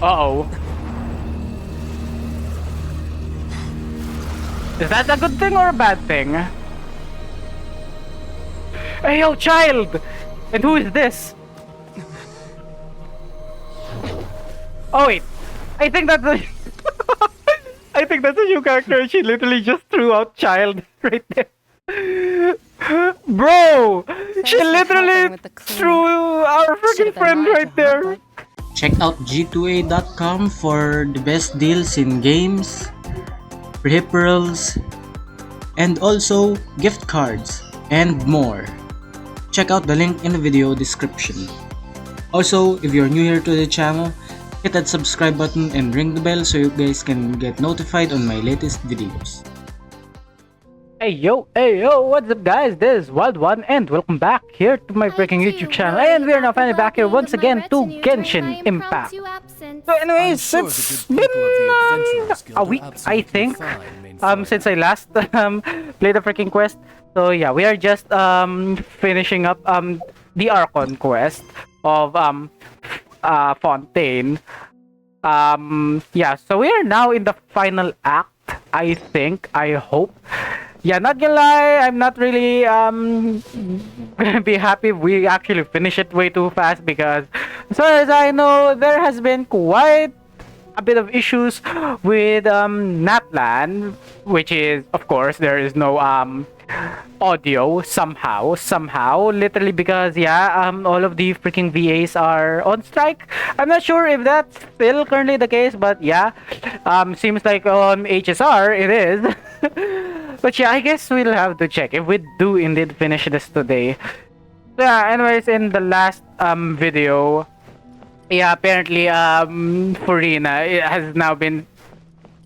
Uh-oh. Is that a good thing or a bad thing? Hey, yo, child! And who is this? Oh, wait. I think that's a... I think that's a new character. She literally just threw out child right there. Bro! She literally threw our freaking friend right there. Check out g2a.com for the best deals in games, peripherals, and also gift cards and more. Check out the link in the video description. Also, if you're new here to the channel, hit that subscribe button and ring the bell so you guys can get notified on my latest videos. Hey yo, what's up guys? This is Wild One and welcome back here to my freaking YouTube channel, and we are now finally back here once again to Genshin Impact. So anyways, it's been a week I think since I last played the freaking quest. So yeah, we are just finishing up the Archon quest of Fontaine. Yeah, so we are now in the final act, I think, I hope. Yeah, not gonna lie, I'm not really gonna be happy if we actually finish it way too fast, because as far as I know, there has been quite a bit of issues with Natlan, which is, of course, there is no audio somehow, literally, because yeah, all of the freaking VAs are on strike. I'm not sure if that's still currently the case, but yeah, seems like on HSR it is. But yeah, I guess we'll have to check if we do indeed finish this today. Yeah, anyways, in the last video, yeah, apparently Furina has now been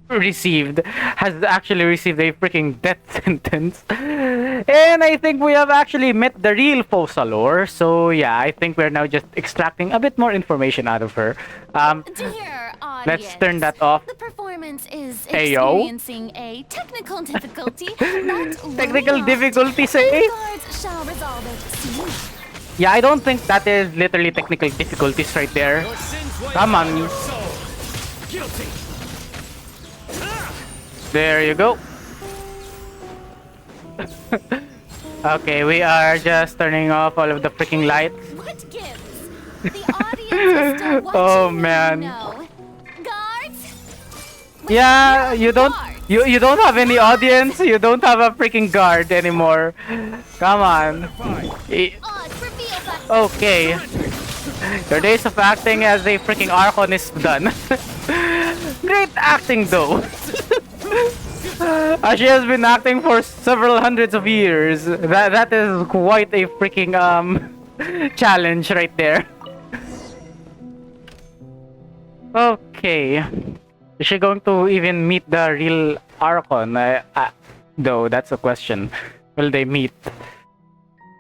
actually received a freaking death sentence, and I think we have actually met the real Fossalor. So yeah, I think we're now just extracting a bit more information out of her. Dear audience, let's turn that off. The performance is Ayo. experiencing a technical difficulty. But Technical difficulty, say? guards shall resolve it soon. Yeah, I don't think that is literally technical difficulties right there. Come on. There you go. Okay, we are just turning off all of the freaking lights. What gives? The audience is still watching. Oh man. No. Guards? Wait, Yeah, you're you don't guards. you don't have any audience. You don't have a freaking guard anymore. Come on. Odds reveal that. Okay. Your days of acting as a freaking Archon is done. Great acting though. She has been acting for several hundreds of years. That is quite a freaking challenge right there. Okay. Is she going to even meet the real Archon? Though that's a question. Will they meet?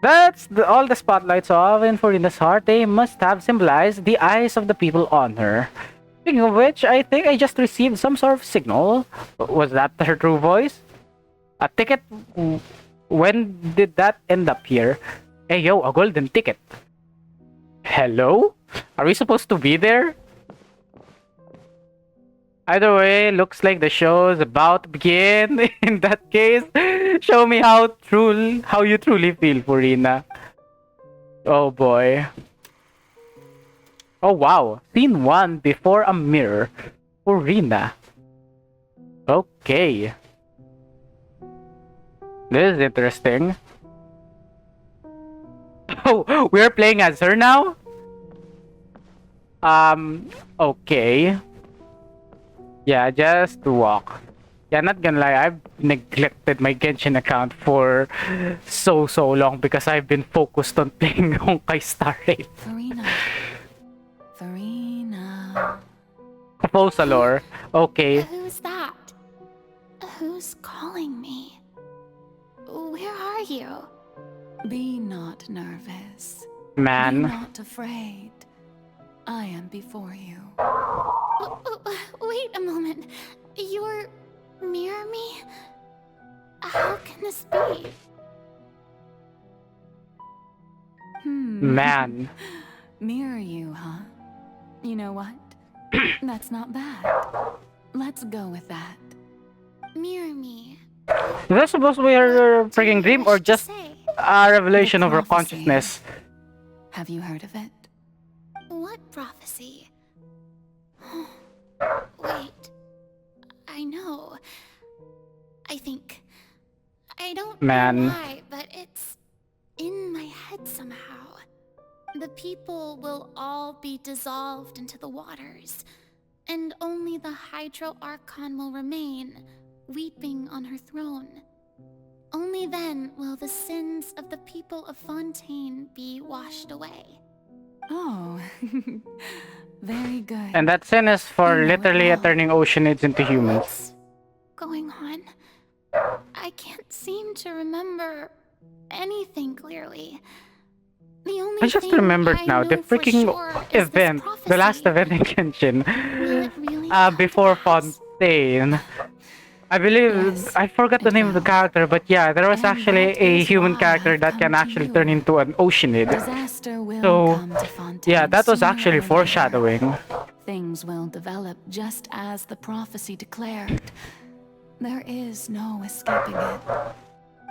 That's all the spotlights of, and for Ina's heart, they must have symbolized the eyes of the people on her. Speaking of which, I think I just received some sort of signal. Was that her true voice? A ticket? When did that end up here? Hey yo, a golden ticket. Hello? Are we supposed to be there? Either way, looks like the show is about to begin. In that case, show me how you truly feel, Furina. Oh boy. Oh wow, scene 1 before a mirror. Furina. Okay. This is interesting. Oh, we're playing as her now? Okay. Yeah, just walk. Yeah, not gonna lie, I've neglected my Genshin account for so long because I've been focused on playing Honkai Star Rail. Farina. Fossalor. Okay. Who's that? Who's calling me? Where are you? Be not nervous. Man. Be not afraid. I am before you. Wait a moment. You're near me? How can this be? Man. Mirror you, huh? You know what? That's not bad. Let's go with that. Mirror me. Is that supposed to be her What do freaking you dream wish or to just say? a revelation The of her prophecy. consciousness? Have you heard of it? What prophecy? Wait. I know. I think. I don't Man. know why, but it's in my head somehow. The people will all be dissolved into the waters, and only the Hydro Archon will remain, weeping on her throne. Only then will the sins of the people of Fontaine be washed away. Oh, very good. And that sin is for You know it literally well. turning oceanids into humans. What's going on? I can't seem to remember anything clearly. The only I just thing remembered I now the know for freaking sure is this event, the last prophecy. event in Genshin, Will it really come to before pass? Fontaine. I believe Yes, I forgot the it name of the will. character, but yeah, there was And actually that a is human why character I've that can come to actually you. turn into an oceanid. Disaster will So, come to Fontaine. yeah, that was sooner actually or later. foreshadowing. Things will develop just as the prophecy declared. There is no escaping it.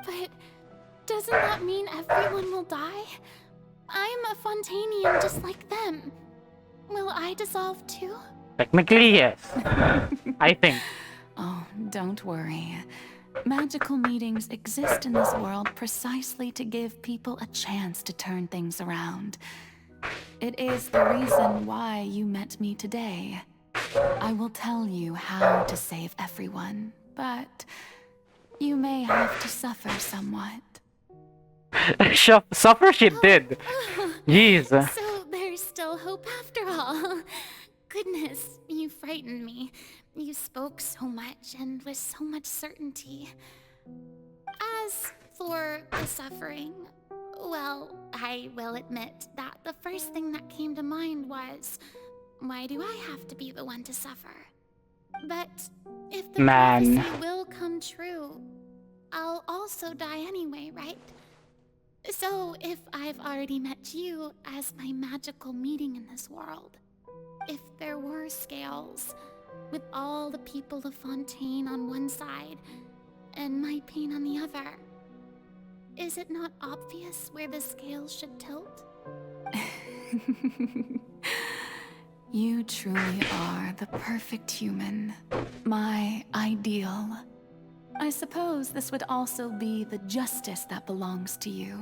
But doesn't that mean everyone will die? I'm a Fontainian just like them. Will I dissolve too? Technically, yes. I think. Oh, don't worry. Magical meetings exist in this world precisely to give people a chance to turn things around. It is the reason why you met me today. I will tell you how to save everyone, but you may have to suffer somewhat. Suffer she did. Jeez. So there's still hope after all. Goodness, you frightened me. You spoke so much and with so much certainty. As for the suffering, well, I will admit that the first thing that came to mind was, why do I have to be the one to suffer? But if the Man. prophecy will come true, I'll also die anyway, right? So if I've already met you as my magical meeting in this world, if there were scales, with all the people of Fontaine on one side and my pain on the other, is it not obvious where the scales should tilt? You truly are the perfect human, my ideal. I suppose this would also be the justice that belongs to you.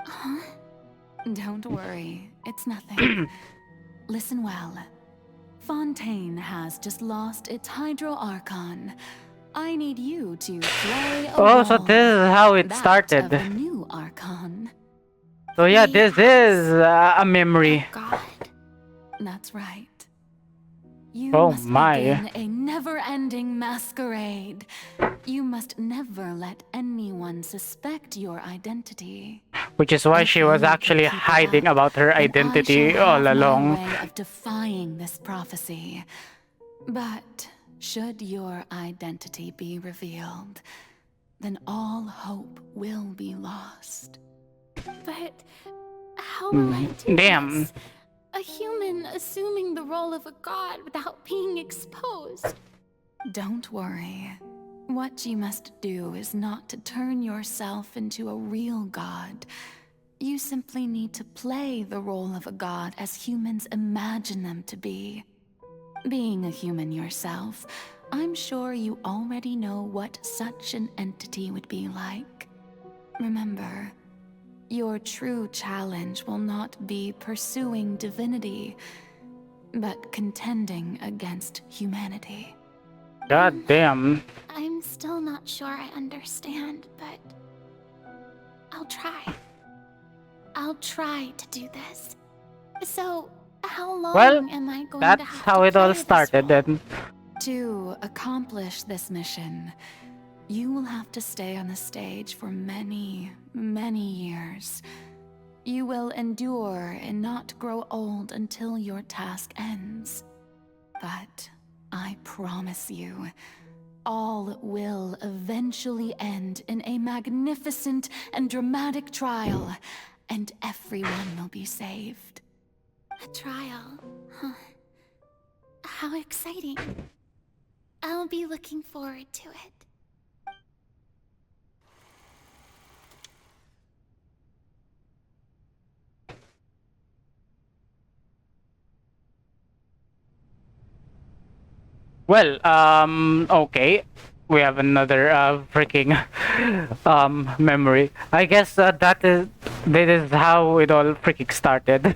Huh? Don't worry, it's nothing. Listen well. Fontaine has just lost its Hydro Archon. I need you to play a Oh, so role, this is how it that started. of the new Archon. So yeah, Play this is a memory. Oh God. That's right. You Oh must my. begin a never-ending masquerade. You must never let anyone suspect your identity. Which is why If she was you can actually keep it hiding up, about her then identity I shall all have along. my way of defying this prophecy. But should your identity be revealed, then all hope will be lost. But how will I do Damn. this? A human assuming the role of a god without being exposed. Don't worry. What you must do is not to turn yourself into a real god. You simply need to play the role of a god as humans imagine them to be. Being a human yourself, I'm sure you already know what such an entity would be like. Remember, your true challenge will not be pursuing divinity, but contending against humanity. God damn. I'm still not sure I understand, but I'll try. I'll try to do this. So, how long Well, am I going that's to have how to it all play this started role? then. To accomplish this mission, you will have to stay on the stage for many, many years. You will endure and not grow old until your task ends. But I promise you, all will eventually end in a magnificent and dramatic trial, and everyone will be saved. A trial, huh? How exciting. I'll be looking forward to it. Well, okay. We have another freaking memory. I guess that is how it all freaking started.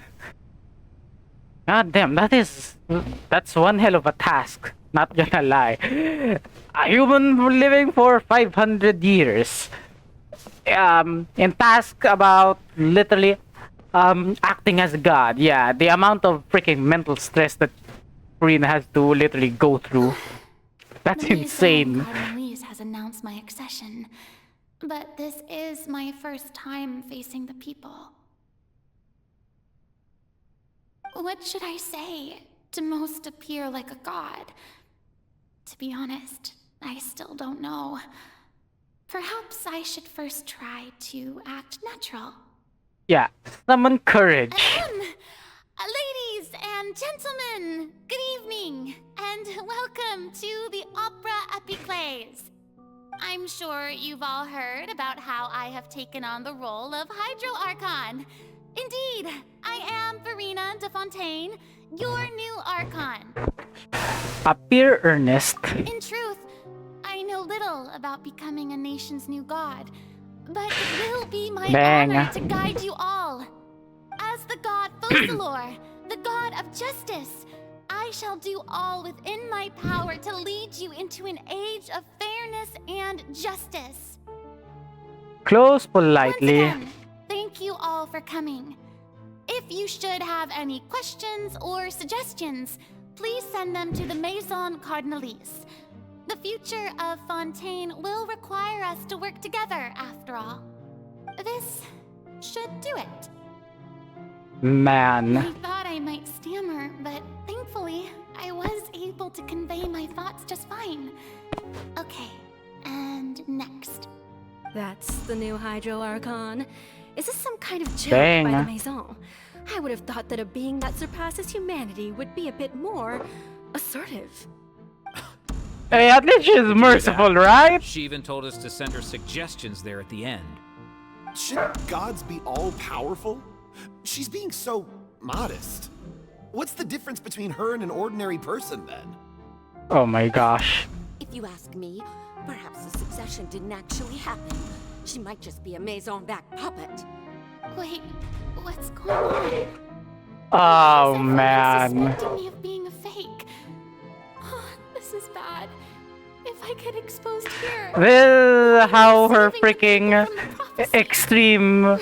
God damn, that's one hell of a task. Not gonna lie. A human living for 500 years. In task about literally acting as God. Yeah, the amount of freaking mental stress that Farina has to literally go through. That's The insane. Maison Cardinalise has announced my accession, but this is my first time facing the people. What should I say to most appear like a god? To be honest, I still don't know. Perhaps I should first try to act natural. Yeah, summon courage. Ladies and gentlemen, good evening, and welcome to the Opera Epiclese. I'm sure you've all heard about how I have taken on the role of Hydro Archon. Indeed, I am Farina de Fontaine, your new Archon. Appear earnest. In truth, I know little about becoming a nation's new god, but it will be my Dang. honor to guide you all. As the god Focalor, the god of justice, I shall do all within my power to lead you into an age of fairness and justice. Close Once politely. again, thank you all for coming. If you should have any questions or suggestions, please send them to the Maison Cardinalise. The future of Fontaine will require us to work together, after all. This should do it. I Man. thought I might stammer, but thankfully, I was able to convey my thoughts just fine. Okay, and next. That's the new Hydro Archon. Is this some kind of joke Dang. by the Maison? I would have thought that a being that surpasses humanity would be a bit more assertive. Hey, at least she's merciful, right? She even told us to send her suggestions there at the end. Shouldn't gods be all-powerful? She's being so modest. What's the difference between her and an ordinary person, then? Oh my gosh. If you ask me, perhaps the succession didn't actually happen. She might just be a Maison-backed puppet. Wait, what's going on? Oh Everyone man. suspecting me of being a fake. Oh, this is bad. If I get exposed here. This is how her saving the freaking people from prophecy. extreme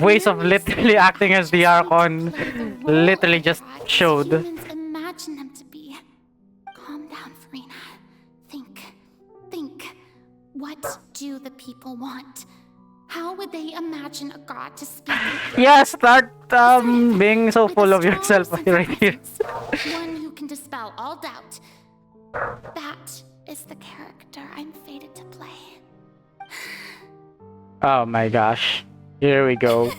ways of literally acting as the Archon Play the role literally of just gods showed. Humans imagine them to be. Calm down, Farina. Think. What do the people want? How would they imagine a god to speak? Yeah, start being so With a full of strong yourself sense of right here. presence. One who can dispel all doubt. That is the character I'm fated to play. Oh my gosh. Here we go.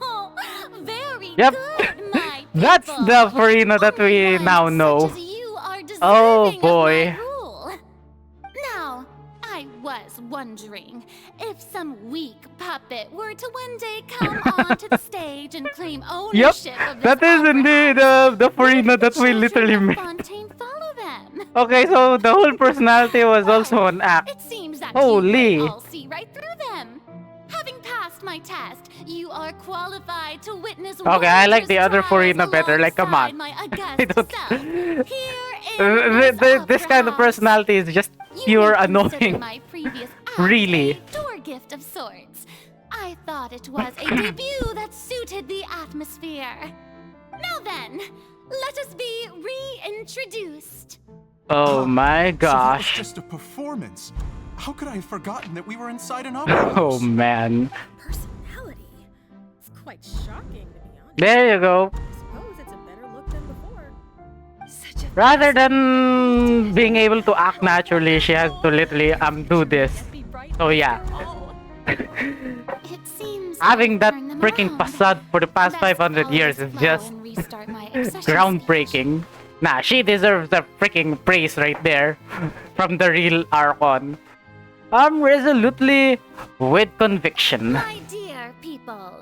Oh, very Yep. good, my That's people. the Farina that we Only now one know. such as you are Oh, deserving of boy. my rule. Now, I was wondering if some weak puppet were to one day come onto the stage and claim Yep, ownership of this that is opera indeed house. the Farina Would the that we literally children of met. Fontaine follow them? Okay, so the whole personality was Well, also an act. It seems that Holy. you all see right through them. Having passed my test, you are qualified to witness. Okay, I like the other wondrous Farina trials better. Like, come alongside on. my august I don't- self. Here in This kind of personality is just pure annoying. My previous act Really. a door gift of sorts. I thought it was a debut that suited the atmosphere. Now then, let us be reintroduced. Oh my So that was gosh. just a performance. How could I have forgotten that we were inside an opera Oh house? man. Personality? It's quite shocking, to be honest. There you go. I suppose it's a better look than before. Such a Rather than being able to act naturally, she has to literally do this. Can't be bright So yeah. after all. It seems Having that Turn them freaking around. facade for the past Best 500 follow years this is flow just and restart my obsession groundbreaking. Nah, she deserves the freaking praise right there from the real Archon. Resolutely with conviction. My dear people,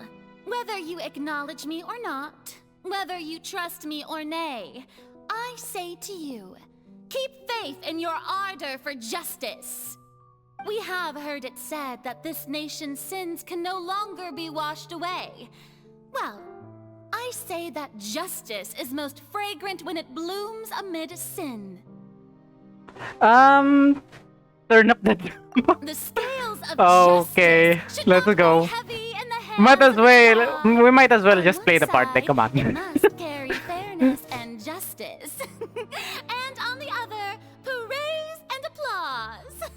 whether you acknowledge me or not, whether you trust me or nay, I say to you, keep faith in your ardor for justice. We have heard it said that this nation's sins can no longer be washed away. Well, I say that justice is most fragrant when it blooms amid sin. Turn up the The scales of Okay, justice should let's not go. weigh heavy in the hands Might as of well, law. we might as well On just one play the part. Like, side, come on. it must carry fairness and justice. And on the other, praise and applause.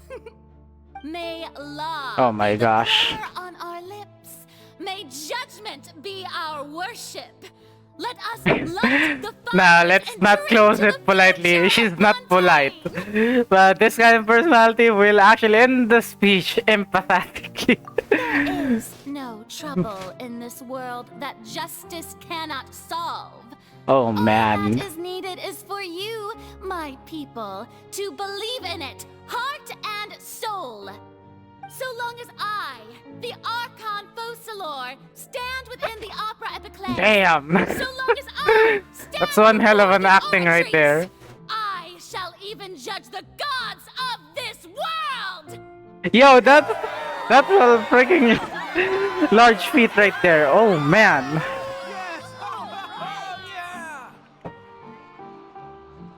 May law Oh my be the gosh. prayer on our lips. May judgment be our worship. Let us light the Nah, fires let's and not drink close to it the politely. future She's of not polite. mankind. But this kind of personality will actually end the speech empathetically. There is no trouble in this world that justice cannot solve. Oh All man. that is needed is for you, my people, to believe in it, heart and soul. So long as I, the Archon Focalor, stand within the opera epiclese. Damn. So long as I stand That's one hell of before an the acting right there. I shall even judge the gods of this world. Yo, that's a freaking large feat right there. Oh man.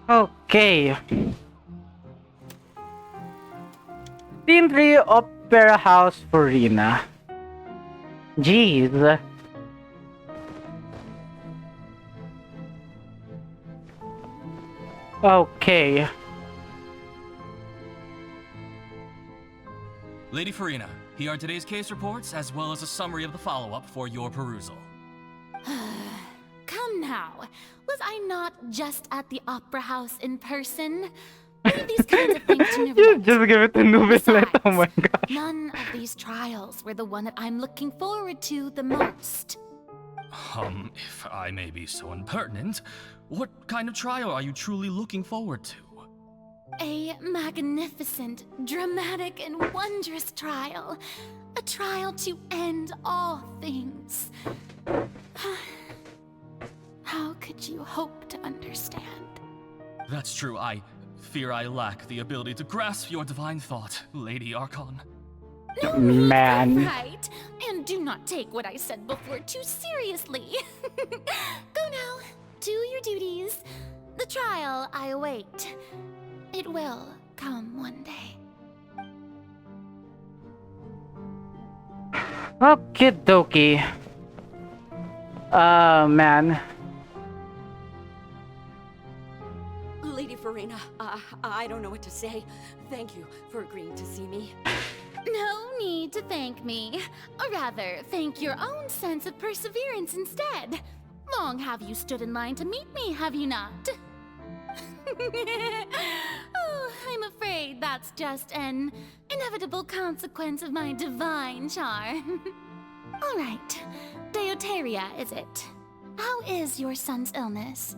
Okay. Scene 3 Opera House for Rina. Jeez. Okay. Lady Farina, here are today's case reports, as well as a summary of the follow-up for your perusal. Come now, was I not just at the opera house in person? Leave these kinds of things to Nublet. Just give it to Nublet. Oh my gosh. None of these trials were the one that I'm looking forward to the most. If I may be so impertinent, what kind of trial are you truly looking forward to? A magnificent, dramatic, and wondrous trial. A trial to end all things. How could you hope to understand? That's true, I fear I lack the ability to grasp your divine thought, Lady Archon. No need for Man. fright, and do not take what I said before too seriously. Go now, do your duties. The trial I await. It will come one day. Okie dokie. Man. Lady Farina, I don't know what to say. Thank you for agreeing to see me. No need to thank me. Or rather, thank your own sense of perseverance instead. Long have you stood in line to meet me, have you not? Oh, I'm afraid that's just an inevitable consequence of my divine charm. All right, Deoteria, is it? How is your son's illness?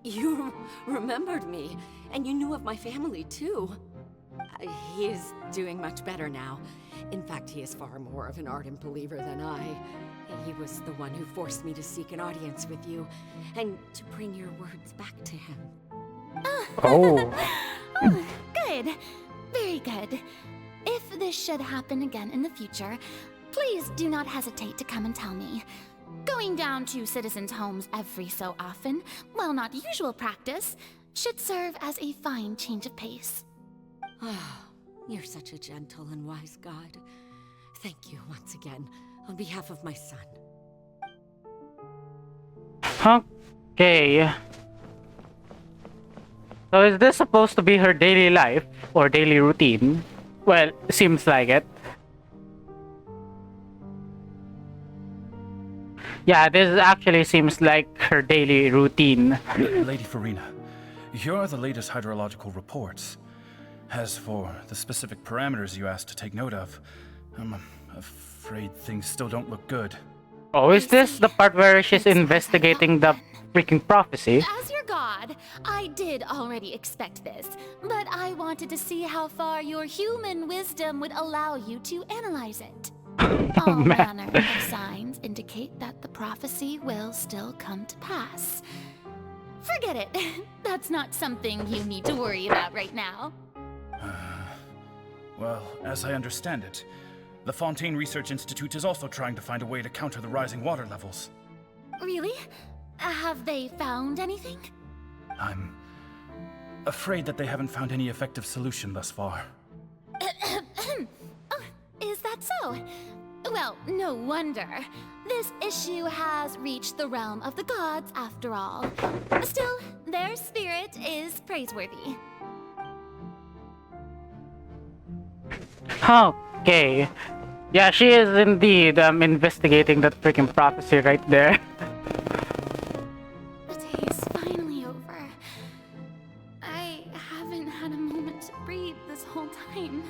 You remembered me, and you knew of my family too. He is doing much better now. In fact, he is far more of an ardent believer than I. He was the one who forced me to seek an audience with you, and to bring your words back to him. Oh. Oh, good. Very good. If this should happen again in the future, please do not hesitate to come and tell me. Going down to citizens' homes every so often, while not usual practice, should serve as a fine change of pace. You're such a gentle and wise god. Thank you once again, on behalf of my son. Okay. So is this supposed to be her daily life or daily routine? Well, seems like it. Yeah, this actually seems like her daily routine. Lady Farina, here are the latest hydrological reports. As for the specific parameters you asked to take note of, I'm afraid things still don't look good. Oh, is this the part where she's investigating the freaking prophecy? As your god, I did already expect this, but I wanted to see how far your human wisdom would allow you to analyze it. All manner of signs indicate that the prophecy will still come to pass. Forget it. That's not something you need to worry about right now. Well, as I understand it, the Fontaine Research Institute is also trying to find a way to counter the rising water levels. Really? Have they found anything? I'm afraid that they haven't found any effective solution thus far. Oh, is that so? Well, no wonder. This issue has reached the realm of the gods after all. Still, their spirit is praiseworthy. Okay. Yeah, she is indeed investigating that freaking prophecy right there. The day is finally over. I haven't had a moment to breathe this whole time.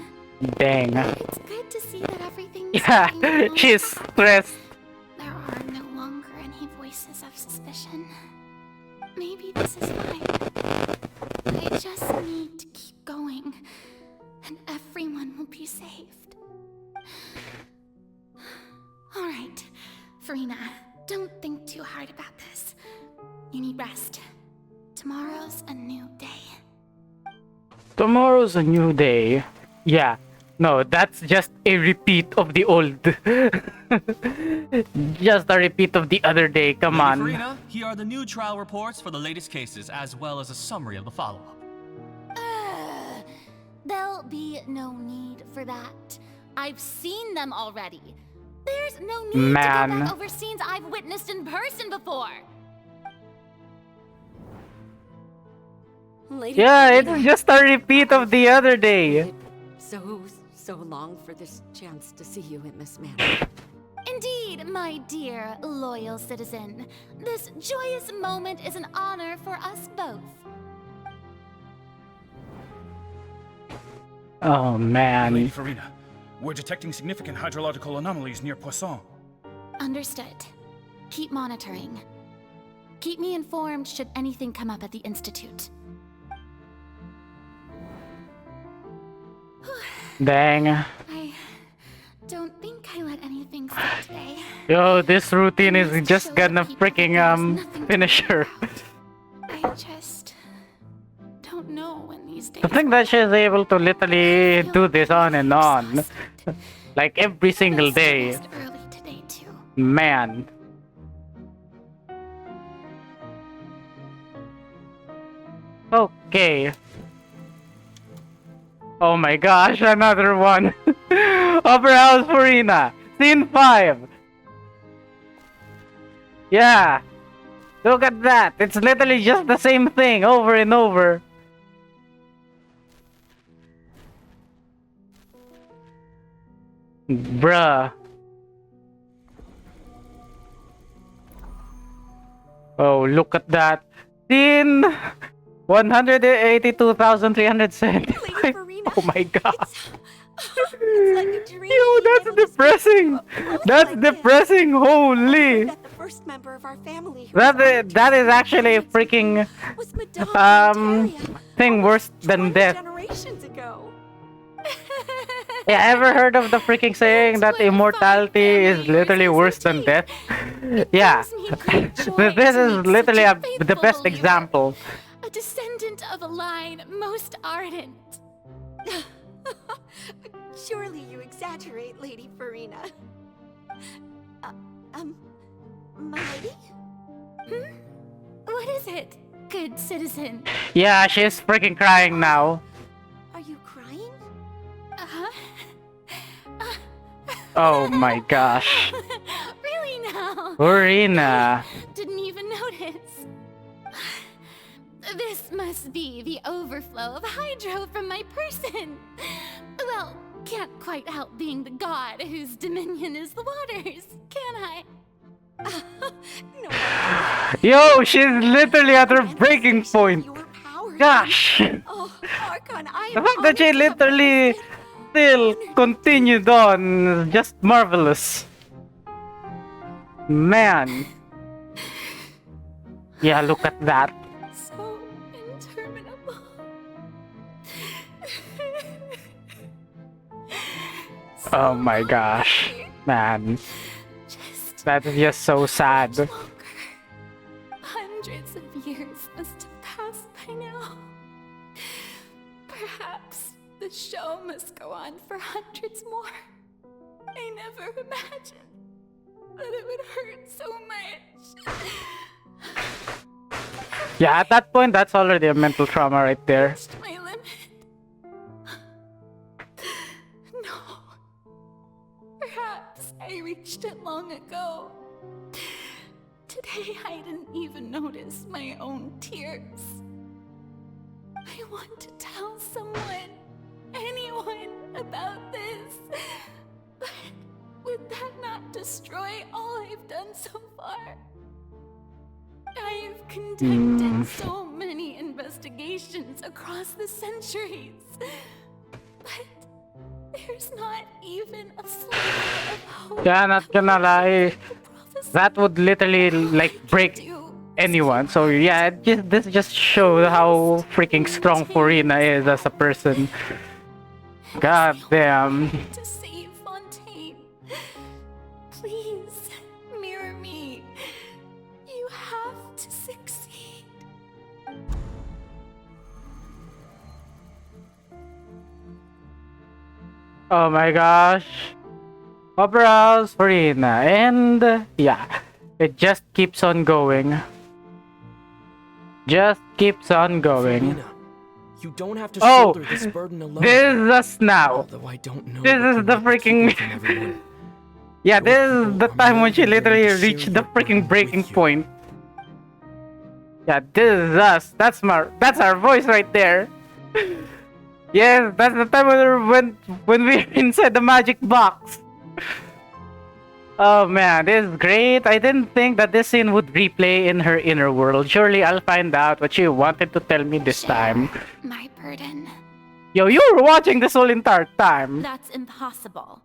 Dang. It's good to see that everything's Yeah, going well. she's stressed. There are no longer any voices of suspicion. Maybe this is fine. I just need to keep going, and everyone will be saved. Alright, Farina, don't think too hard about this. You need rest. Tomorrow's a new day. Tomorrow's a new day. Yeah. No, that's just a repeat of the old. Just a repeat of the other day. Come Lady on. Farina, here are the new trial reports for the latest cases, as well as a summary of the follow-up. There'll be no need for that. I've seen them already. There's no need to go back over scenes I've witnessed in person before. Lady Yeah, Farina, it's just a repeat of the other day. so long for this chance to see you in this manner. Indeed, my dear, loyal citizen. This joyous moment is an honor for us both. Oh, man. Lady Farina, we're detecting significant hydrological anomalies near Poisson. Understood. Keep monitoring. Keep me informed should anything come up at the Institute. Dang. I don't think I let anything slip today. Yo, this routine is just gonna freaking finish her. I just don't know when these days. I think that she's able to literally do this on and on. Like every single day. Rest early today too. Man. Okay. Oh my gosh, another one. Opera House Farina. Scene 5. Yeah. Look at that. It's literally just the same thing over and over. Bruh. Oh, look at that. Scene 182,375. Oh my god. Yo, that's depressing. That's depressing. Holy. The first member of our family who That is actually a freaking thing worse than death. generations ago. Yeah, ever heard of the freaking saying that immortality is literally worse than death? Yeah. This is literally the best example. A descendant of a line most ardent. Surely you exaggerate, Lady Farina. My lady? What is it, good citizen? Yeah, she's freaking crying now. Are you crying? Oh my gosh. Really now? Farina. Didn't even notice. This must be the overflow of hydro from my person. Well, can't quite help being the god whose dominion is the waters, can I? Yo, she's literally at her breaking point. Your power gosh! Oh, Archon, I The am fact that she honored to have literally witnessed still continued on is just marvelous. Man. Yeah, look at that. So interminable. Oh my gosh. Man. That is just so sad. Hundreds of years must have passed by now. Perhaps the show must go on for hundreds more. I never imagined that it would hurt so much. Yeah, at that point, that's already a mental trauma right there. My limit. No. Perhaps I reached it long ago. Today I didn't even notice my own tears. I want to tell someone, anyone, about this. But would that not destroy all I've done so far? I've conducted so many investigations across the centuries. But there's not even a sliver of hope. Yeah, not gonna lie. That would literally like break anyone. So yeah, this just shows how freaking strong Furina is as a person. God damn. To save Fontaine. Please, mirror me. You have to succeed. Oh my gosh. Overalls, Furina, and yeah, it just keeps on going. Just keeps on going. Furina, you don't have to Oh, shoulder this burden alone. this is us now. Although I don't know This what is you the might keep freaking. from everyone. Yeah, this is the time when she literally reached the freaking breaking point. Yeah, this is us. That's our voice right there. Yes, that's the time when we're inside the magic box. Oh man, this is great. I didn't think that this scene would replay in her inner world. Surely I'll find out what she wanted to tell me this time. My burden. Yo, you were watching this whole entire time. That's impossible.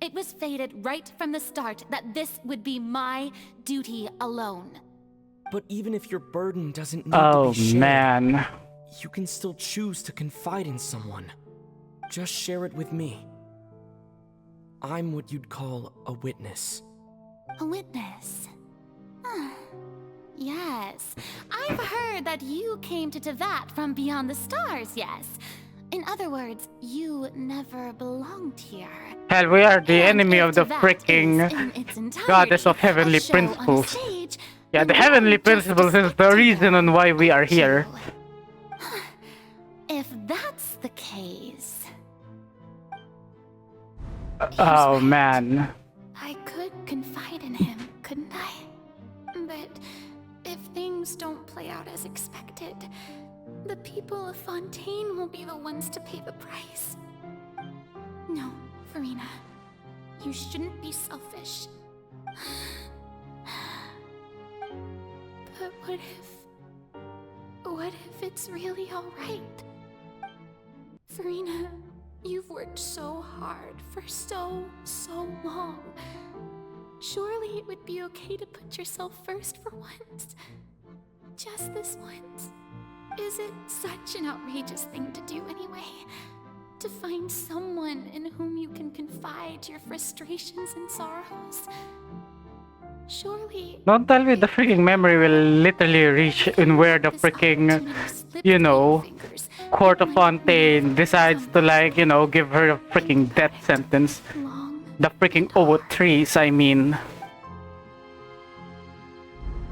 It was fated right from the start that this would be my duty alone. But even if your burden doesn't need Oh to be shared, man. you can still choose to confide in someone. Just share it with me. I'm what you'd call a witness. A witness. Yes. I've heard that you came to Teyvat from beyond the stars, yes. In other words, you never belonged here. Hell, we are the And enemy if of the Teyvat freaking is in its entirety goddess of heavenly a show on a principles. stage, Yeah, the then heavenly I'm just a principles is the reason on why we are here. If that's the case, Oh man. I could confide in him, couldn't I? But if things don't play out as expected, the people of Fontaine will be the ones to pay the price. No, Furina, you shouldn't be selfish. But what if it's really alright? Furina, you've worked so hard for so long. Surely it would be okay to put yourself first for once. Just this once. Is it such an outrageous thing to do anyway? To find someone in whom you can confide your frustrations and sorrows? Surely... Don't tell me the freaking memory will literally reach in where the freaking, you know, Court of Fontaine decides to, like, you know, give her a freaking death sentence. The freaking oak trees, I mean.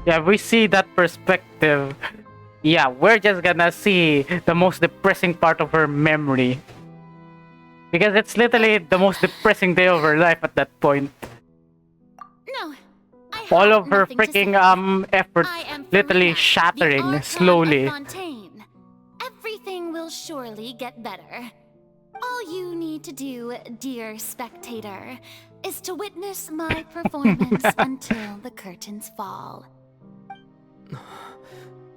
Yeah, we see that perspective. Yeah, we're just gonna see the most depressing part of her memory. Because it's literally the most depressing day of her life at that point. No. All of her freaking effort literally shattering slowly. Everything will surely get better. All you need to do, dear spectator, is to witness my performance until the curtains fall.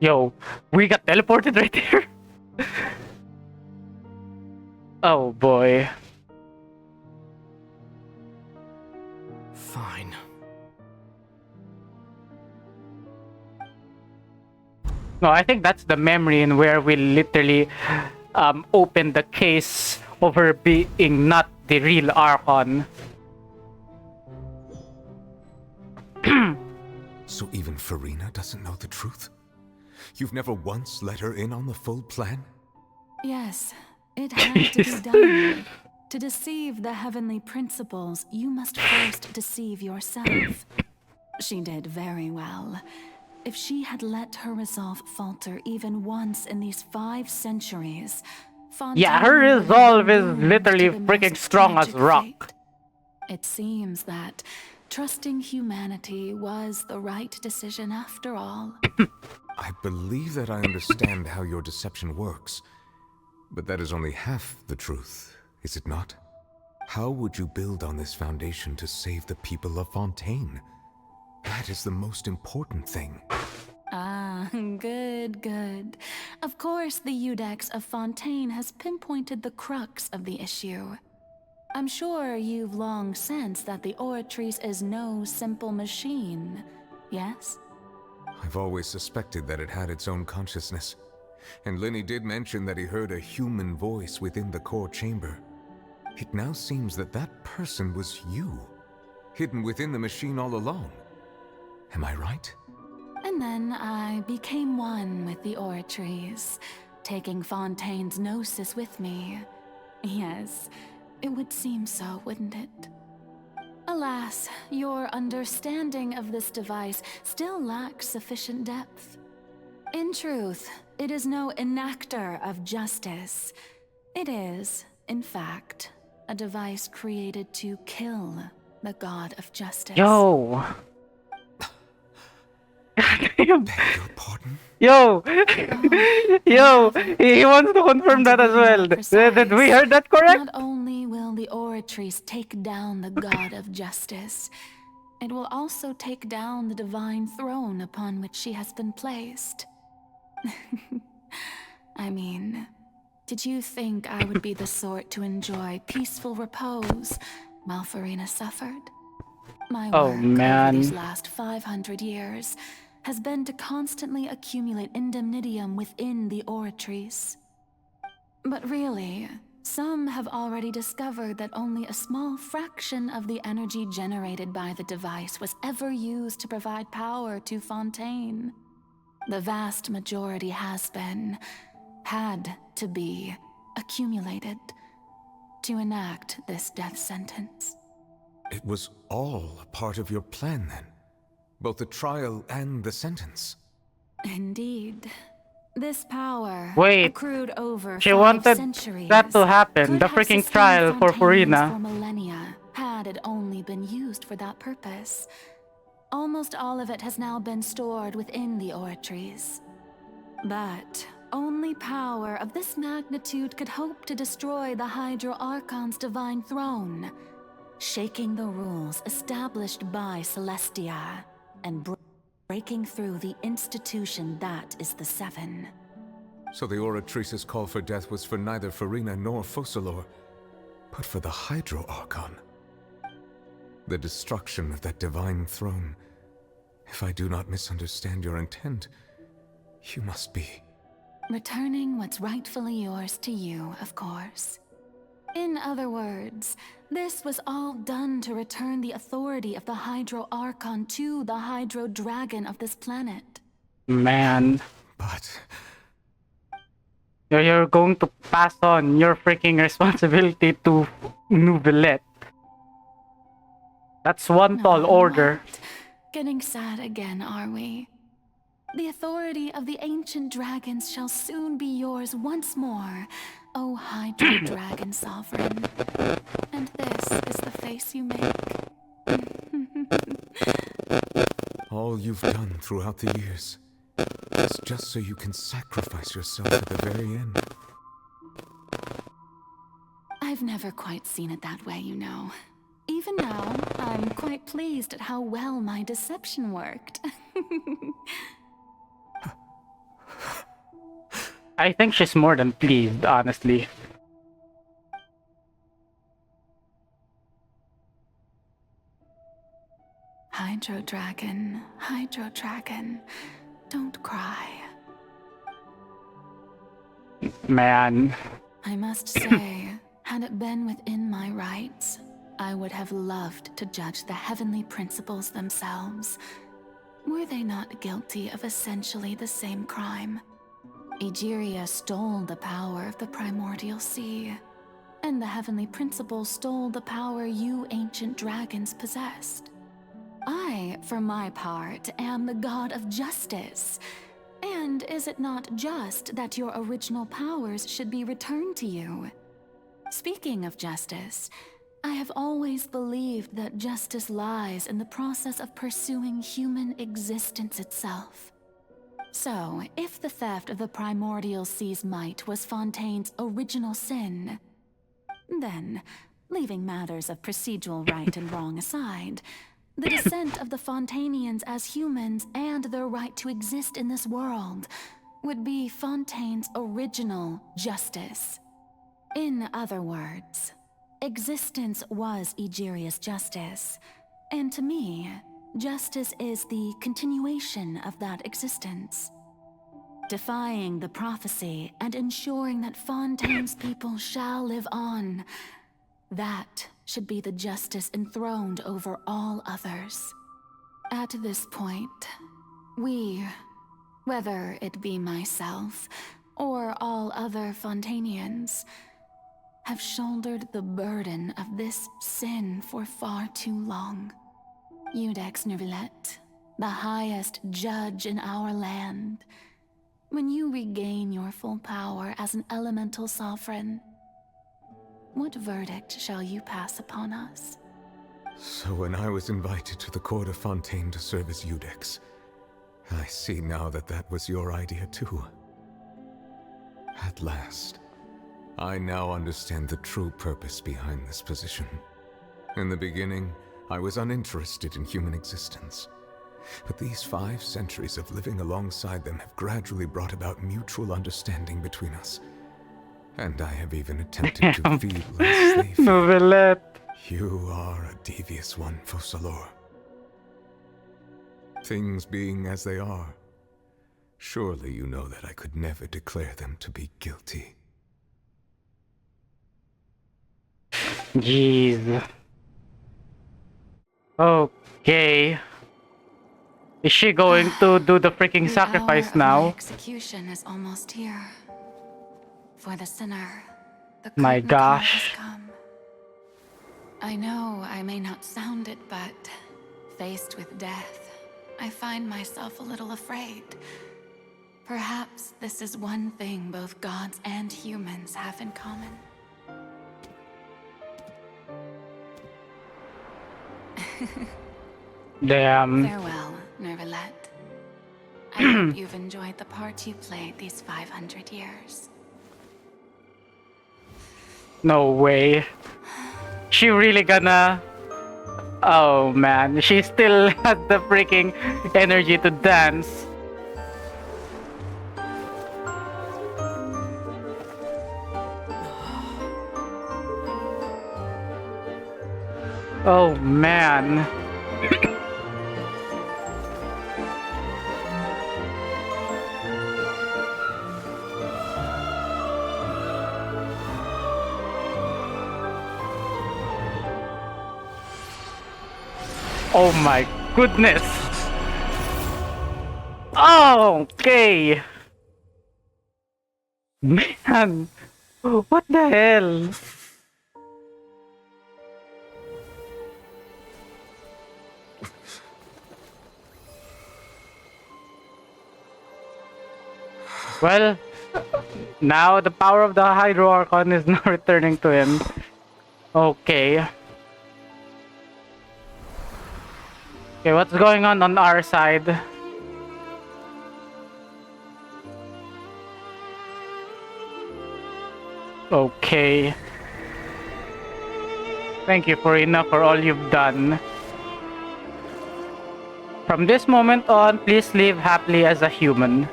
Yo, we got teleported right there. Oh boy. Fine. No, I think that's the memory in where we literally open the case of her being not the real Archon. So even Farina doesn't know the truth? You've never once let her in on the full plan? Yes, it had to be done. To deceive the heavenly principles, you must first deceive yourself. She did very well. If she had let her resolve falter even once in these 5 centuries, Yeah, her resolve is literally freaking strong as rock. Fate. It seems that trusting humanity was the right decision after all. I believe that I understand how your deception works, but that is only half the truth, is it not? How would you build on this foundation to save the people of Fontaine? That is the most important thing. Ah, good. Of course, the Iudex of Fontaine has pinpointed the crux of the issue. I'm sure you've long sensed that the Oratrice is no simple machine, yes? I've always suspected that it had its own consciousness. And Lenny did mention that he heard a human voice within the core chamber. It now seems that that person was you, hidden within the machine all along. Am I right? And then I became one with the Oratrice, taking Fontaine's gnosis with me. Yes, it would seem so, wouldn't it? Alas, your understanding of this device still lacks sufficient depth. In truth, it is no enactor of justice. It is, in fact, a device created to kill the god of justice. Yo! Beg your pardon? Yo! Yo! He wants to confirm that as well. Did we heard that correct? Not only will the Oratrice take down the god of justice, it will also take down the divine throne upon which she has been placed. I mean, did you think I would be the sort to enjoy peaceful repose while Farina suffered? My work over these last 500 years has been to constantly accumulate indemnitium within the Oratrice. But really, some have already discovered that only a small fraction of the energy generated by the device was ever used to provide power to Fontaine. The vast majority had to be, accumulated to enact this death sentence. It was all a part of your plan then? Both the trial and the sentence? Indeed. This power, Wait, accrued over she 5 wanted centuries, that to happen, could the have freaking sustained trial for Fontaine Farina. for millennia, had it only been used for that purpose. Almost all of it has now been stored within the Oratrice. But only power of this magnitude could hope to destroy the Hydro Archon's divine throne, shaking the rules established by Celestia and breaking through the institution that is the Seven. So the Oratrice's call for death was for neither Farina nor Focalor, but for the Hydro Archon. The destruction of that divine throne. If I do not misunderstand your intent, you must be... Returning what's rightfully yours to you, of course. In other words, this was all done to return the authority of the Hydro Archon to the Hydro Dragon of this planet. Man. But... You're going to pass on your freaking responsibility to Nouvellette. That's one tall order. What? Getting sad again, are we? The authority of the ancient dragons shall soon be yours once more, O Hydro Dragon Sovereign. And this is the face you make. all you've done throughout the years is just so you can sacrifice yourself at the very end. I've never quite seen it that way, you know. Even now, I'm quite pleased at how well my deception worked. I think she's more than pleased, honestly. Hydro Dragon, don't cry. Man. I must say, had it been within my rights, I would have loved to judge the heavenly principles themselves. Were they not guilty of essentially the same crime? Egeria stole the power of the primordial sea, and the heavenly principles stole the power you ancient dragons possessed. I, for my part, am the god of justice. And is it not just that your original powers should be returned to you? Speaking of justice, I have always believed that justice lies in the process of pursuing human existence itself. So, if the theft of the primordial sea's might was Fontaine's original sin, then, leaving matters of procedural right and wrong aside, the descent of the Fontainians as humans and their right to exist in this world would be Fontaine's original justice. In other words, existence was Egeria's justice, and to me, justice is the continuation of that existence. Defying the prophecy and ensuring that Fontaine's people shall live on, that should be the justice enthroned over all others. At this point, we, whether it be myself or all other Fontainians, have shouldered the burden of this sin for far too long. Iudex Neuvillette, the highest judge in our land, when you regain your full power as an elemental sovereign, what verdict shall you pass upon us? So when I was invited to the court of Fontaine to serve as Iudex, I see now that that was your idea too. At last, I now understand the true purpose behind this position. In the beginning, I was uninterested in human existence. But these 5 centuries of living alongside them have gradually brought about mutual understanding between us. And I have even attempted to feed less slave. Neuvillette. You are a devious one, Focalors. Things being as they are, surely you know that I could never declare them to be guilty. Jeez. Okay. Is she going to do the freaking sacrifice now? My execution is almost here. For the sinner, the My curtain call gosh. has come. I know I may not sound it, but faced with death, I find myself a little afraid. Perhaps this is one thing both gods and humans have in common. Damn. Farewell, Neuvillette. I hope you've enjoyed the part you played these 500 years. No way. She really gonna... Oh man, she still has the freaking energy to dance. Oh man. Oh my goodness. Oh, okay. Man, what the hell? Well, now the power of the Hydro Archon is now returning to him. Okay. Okay, what's going on our side? Okay. Thank you, Furina, for all you've done. From this moment on, please live happily as a human.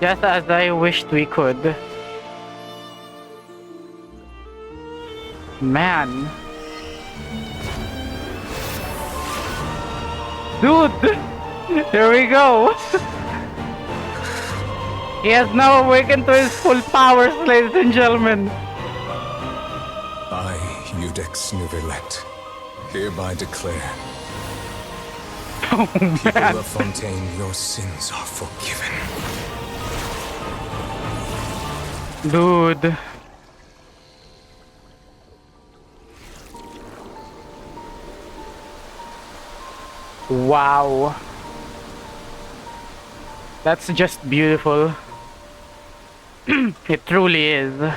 Just as I wished we could. Man. Dude! Here we go! He has now awakened to his full powers, ladies and gentlemen. I, Eudex Nuvelet, hereby declare. Oh, man. People of Fontaine, your sins are forgiven. Dude. Wow. That's just beautiful. It truly is.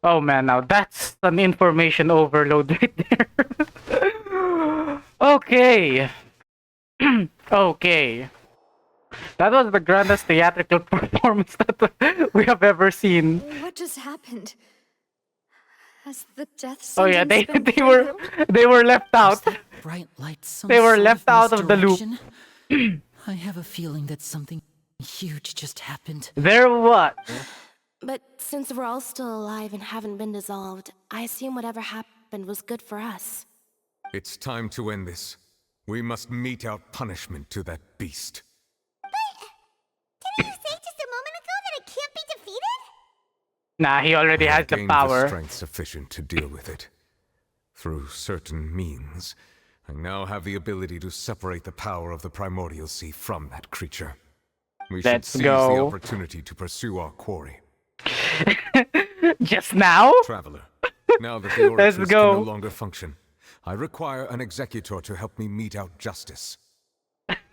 Oh man, now that's an information overload right there. Okay. Okay. That was the grandest theatrical performance that we have ever seen. What just happened? Has the death Oh yeah, sentence been they were left out. Bright light, some They were sort left out of the loop. misdirection? I have a feeling that something huge just happened. There what? But since we're all still alive and haven't been dissolved, I assume whatever happened was good for us. It's time to end this. We must mete out punishment to that beast. Didn't you say just a moment ago that it can't be defeated? Nah, he already has the Gained power. the strength sufficient to deal with it. Through certain means, I now have the ability to separate the power of the primordial sea from that creature. We should Let's seize go. the opportunity to pursue our quarry. Just now? Traveler, now that the Let's oracles go. can no longer function, I require an executor to help me mete out justice.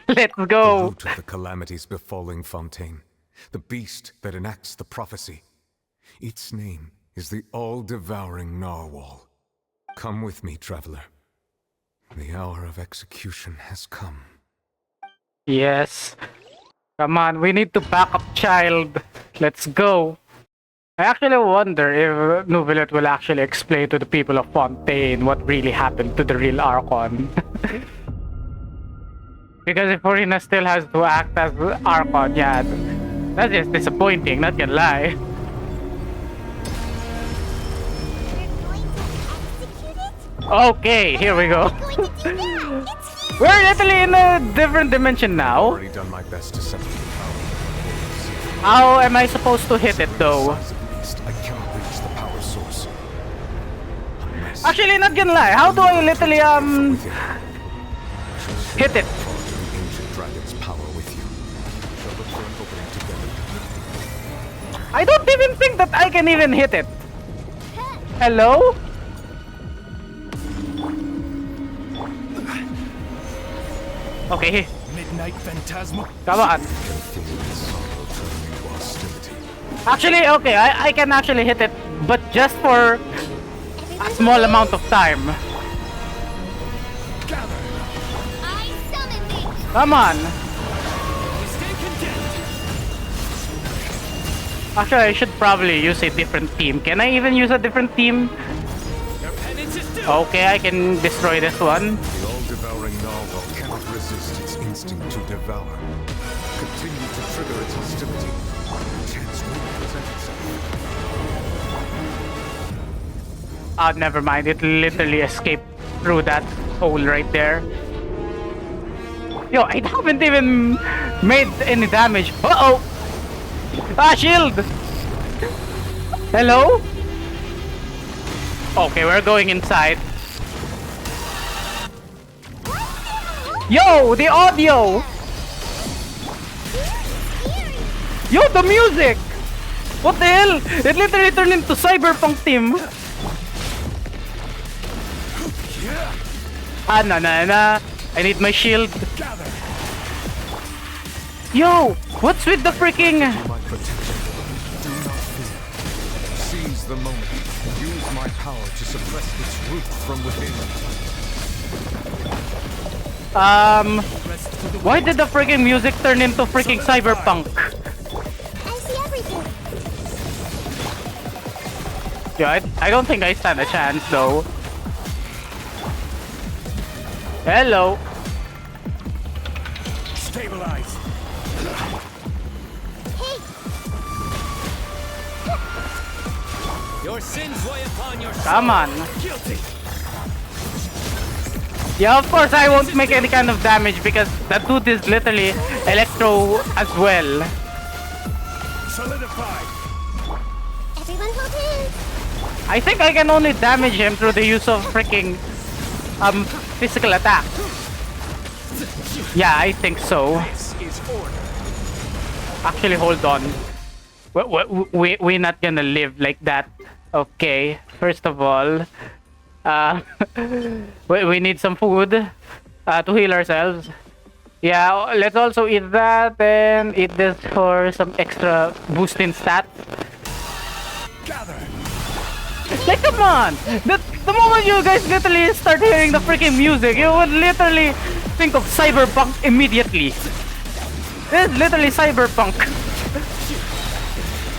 Let's The go. root of the calamities befalling Fontaine, the beast that enacts the prophecy. Its name is the all-devouring narwhal. Come with me, traveler. The hour of execution has come. Yes. Come on, we need to back up child. Let's go. I actually wonder if Nuvelet will actually explain to the people of Fontaine what really happened to the real Archon. Because if Orina still has to act as Archon, yeah, that's just disappointing, not gonna lie. Okay, here we go. We're literally in a different dimension now. Already done my best to separate the power. How am I supposed to hit it though? I cannot reach the power source. Actually, not gonna lie. How do I literally hit it? The ancient dragon's power with you. Shall look for an opening together. I don't even think that I can even hit it. Hello? Okay. Midnight Phantasma. Come on. Actually, okay, I can actually hit it, but just for a small amount of time. Come on. Actually, I should probably use a different team. Can I even use a different team? Okay, I can destroy this one. The all-devouring narwhal cannot resist its instinct to devour. Continue to trigger its hostility. Chance will present itself. Oh, never mind. It literally escaped through that hole right there. Yo, I haven't even made any damage. Uh-oh! Ah, shield! Hello? Okay, we're going inside. Yo, the audio! Yo, the music! What the hell? It literally turned into Cyberpunk team. Ah, na. I need my shield. Yo, what's with the freaking... My protection. Do not fear. Seize the moment. Use my power to suppress its root from within. Why did the freaking music turn into freaking Cyberpunk? I see everything. Yeah, I don't think I stand a chance though. Hello. Stabilize. Hey! Your sins weigh upon your Come on. Guilty. Yeah, of course I won't make any kind of damage because that dude is literally electro as well. Solidified. Everyone hold hands. I think I can only damage him through the use of freaking physical attack. Yeah, I think so. This is order. Actually, hold on. We're not gonna live like that. Okay, first of all, we need some food to heal ourselves. Yeah, let's also eat that and eat this for some extra boost in stats. Gather. Like, come on! The moment you guys literally start hearing the freaking music, you would literally think of cyberpunk immediately. This is literally cyberpunk.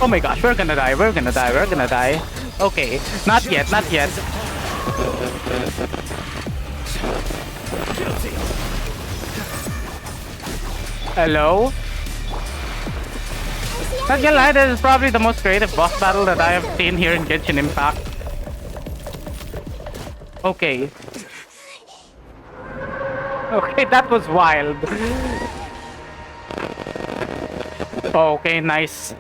Oh my gosh, we're gonna die, we're gonna die, we're gonna die. Okay, not yet, not yet. Hello? Not gonna lie, this is probably the most creative boss battle that I have seen here in Genshin Impact. Okay. Okay, that was wild. Okay, nice.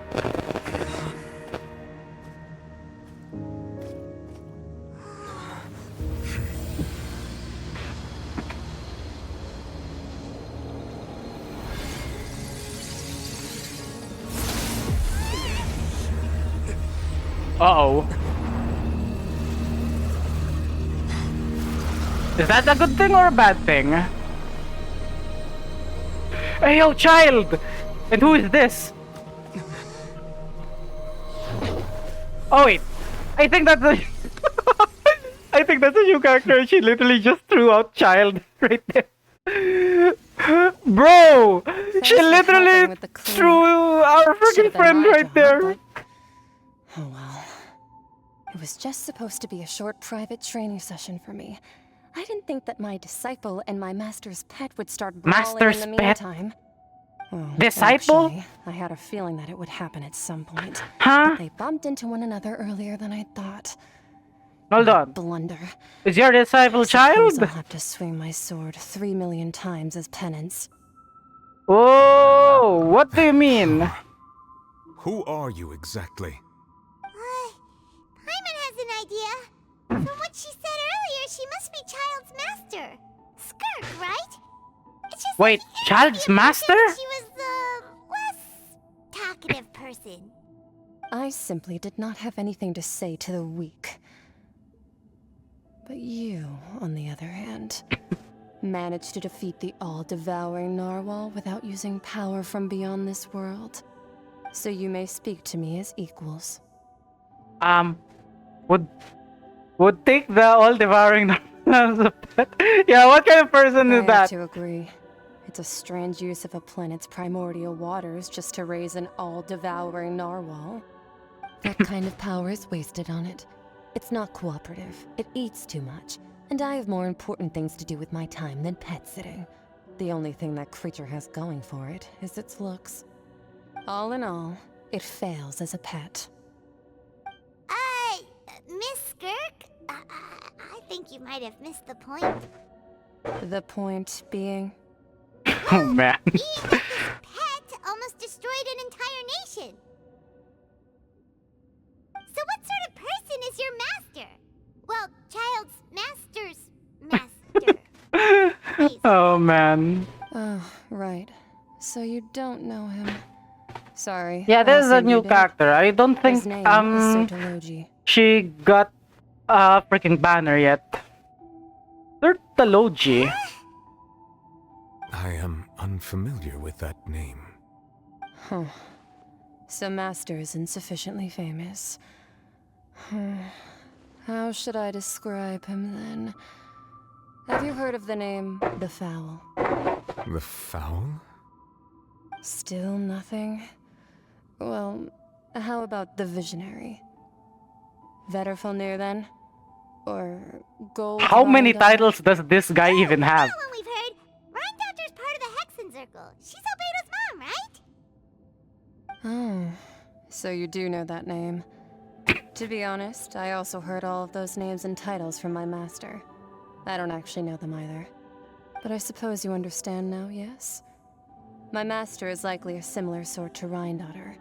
Uh-oh. Is that a good thing or a bad thing? Hey, yo, child! And who is this? Oh, wait. I think that's a... I think that's a new character. She literally just threw out child right there. Bro! She literally threw our freaking friend right there. Oh well. It was just supposed to be a short private training session for me. I didn't think that my disciple and my master's pet would start brawling in the meantime. Well, Disciple? actually, I had a feeling that it would happen at some point. Huh? But they bumped into one another earlier than I thought. Hold on. Blunder. Is your disciple child? I'll have to swing my sword 3 million times as penance. Oh, what do you mean? Who are you exactly? Paimon has an idea. From what she said earlier, she must be Child's master. Skirk, right? It's just Wait, Child's master? She was the less talkative person. I simply did not have anything to say to the weak. But you, on the other hand, managed to defeat the all-devouring narwhal without using power from beyond this world. So you may speak to me as equals. Would take the all-devouring as a pet? Yeah, what kind of person is I that? have to agree. It's a strange use of a planet's primordial waters just to raise an all-devouring narwhal. That kind of power is wasted on it. It's not cooperative. It eats too much. And I have more important things to do with my time than pet sitting. The only thing that creature has going for it is its looks. All in all, it fails as a pet. Miss Skirk? I think you might have missed the point. The point being? Oh, man. Being that this pet almost destroyed an entire nation. So what sort of person is your master? Well, Child's master's master. Oh, man. Oh, right. So you don't know him. Sorry. Yeah, this is a new character. character. I don't think, His name is Sertology. she got a freaking banner yet. Sertology. I am unfamiliar with that name. Huh. So Master is insufficiently famous. How should I describe him then? Have you heard of the name The Fowl? The Fowl? Still nothing? Well, how about the Visionary? Vetterfulnir then? Or Gold? How many titles does this guy even have? One we've heard. Rhine Doctor's part of the Hexen uncle. She's Albedo's mom, right? Oh, so you do know that name. To be honest, I also heard all of those names and titles from my master. I don't actually know them either. But I suppose you understand now, yes? My master is likely a similar sort to Rhindaughter.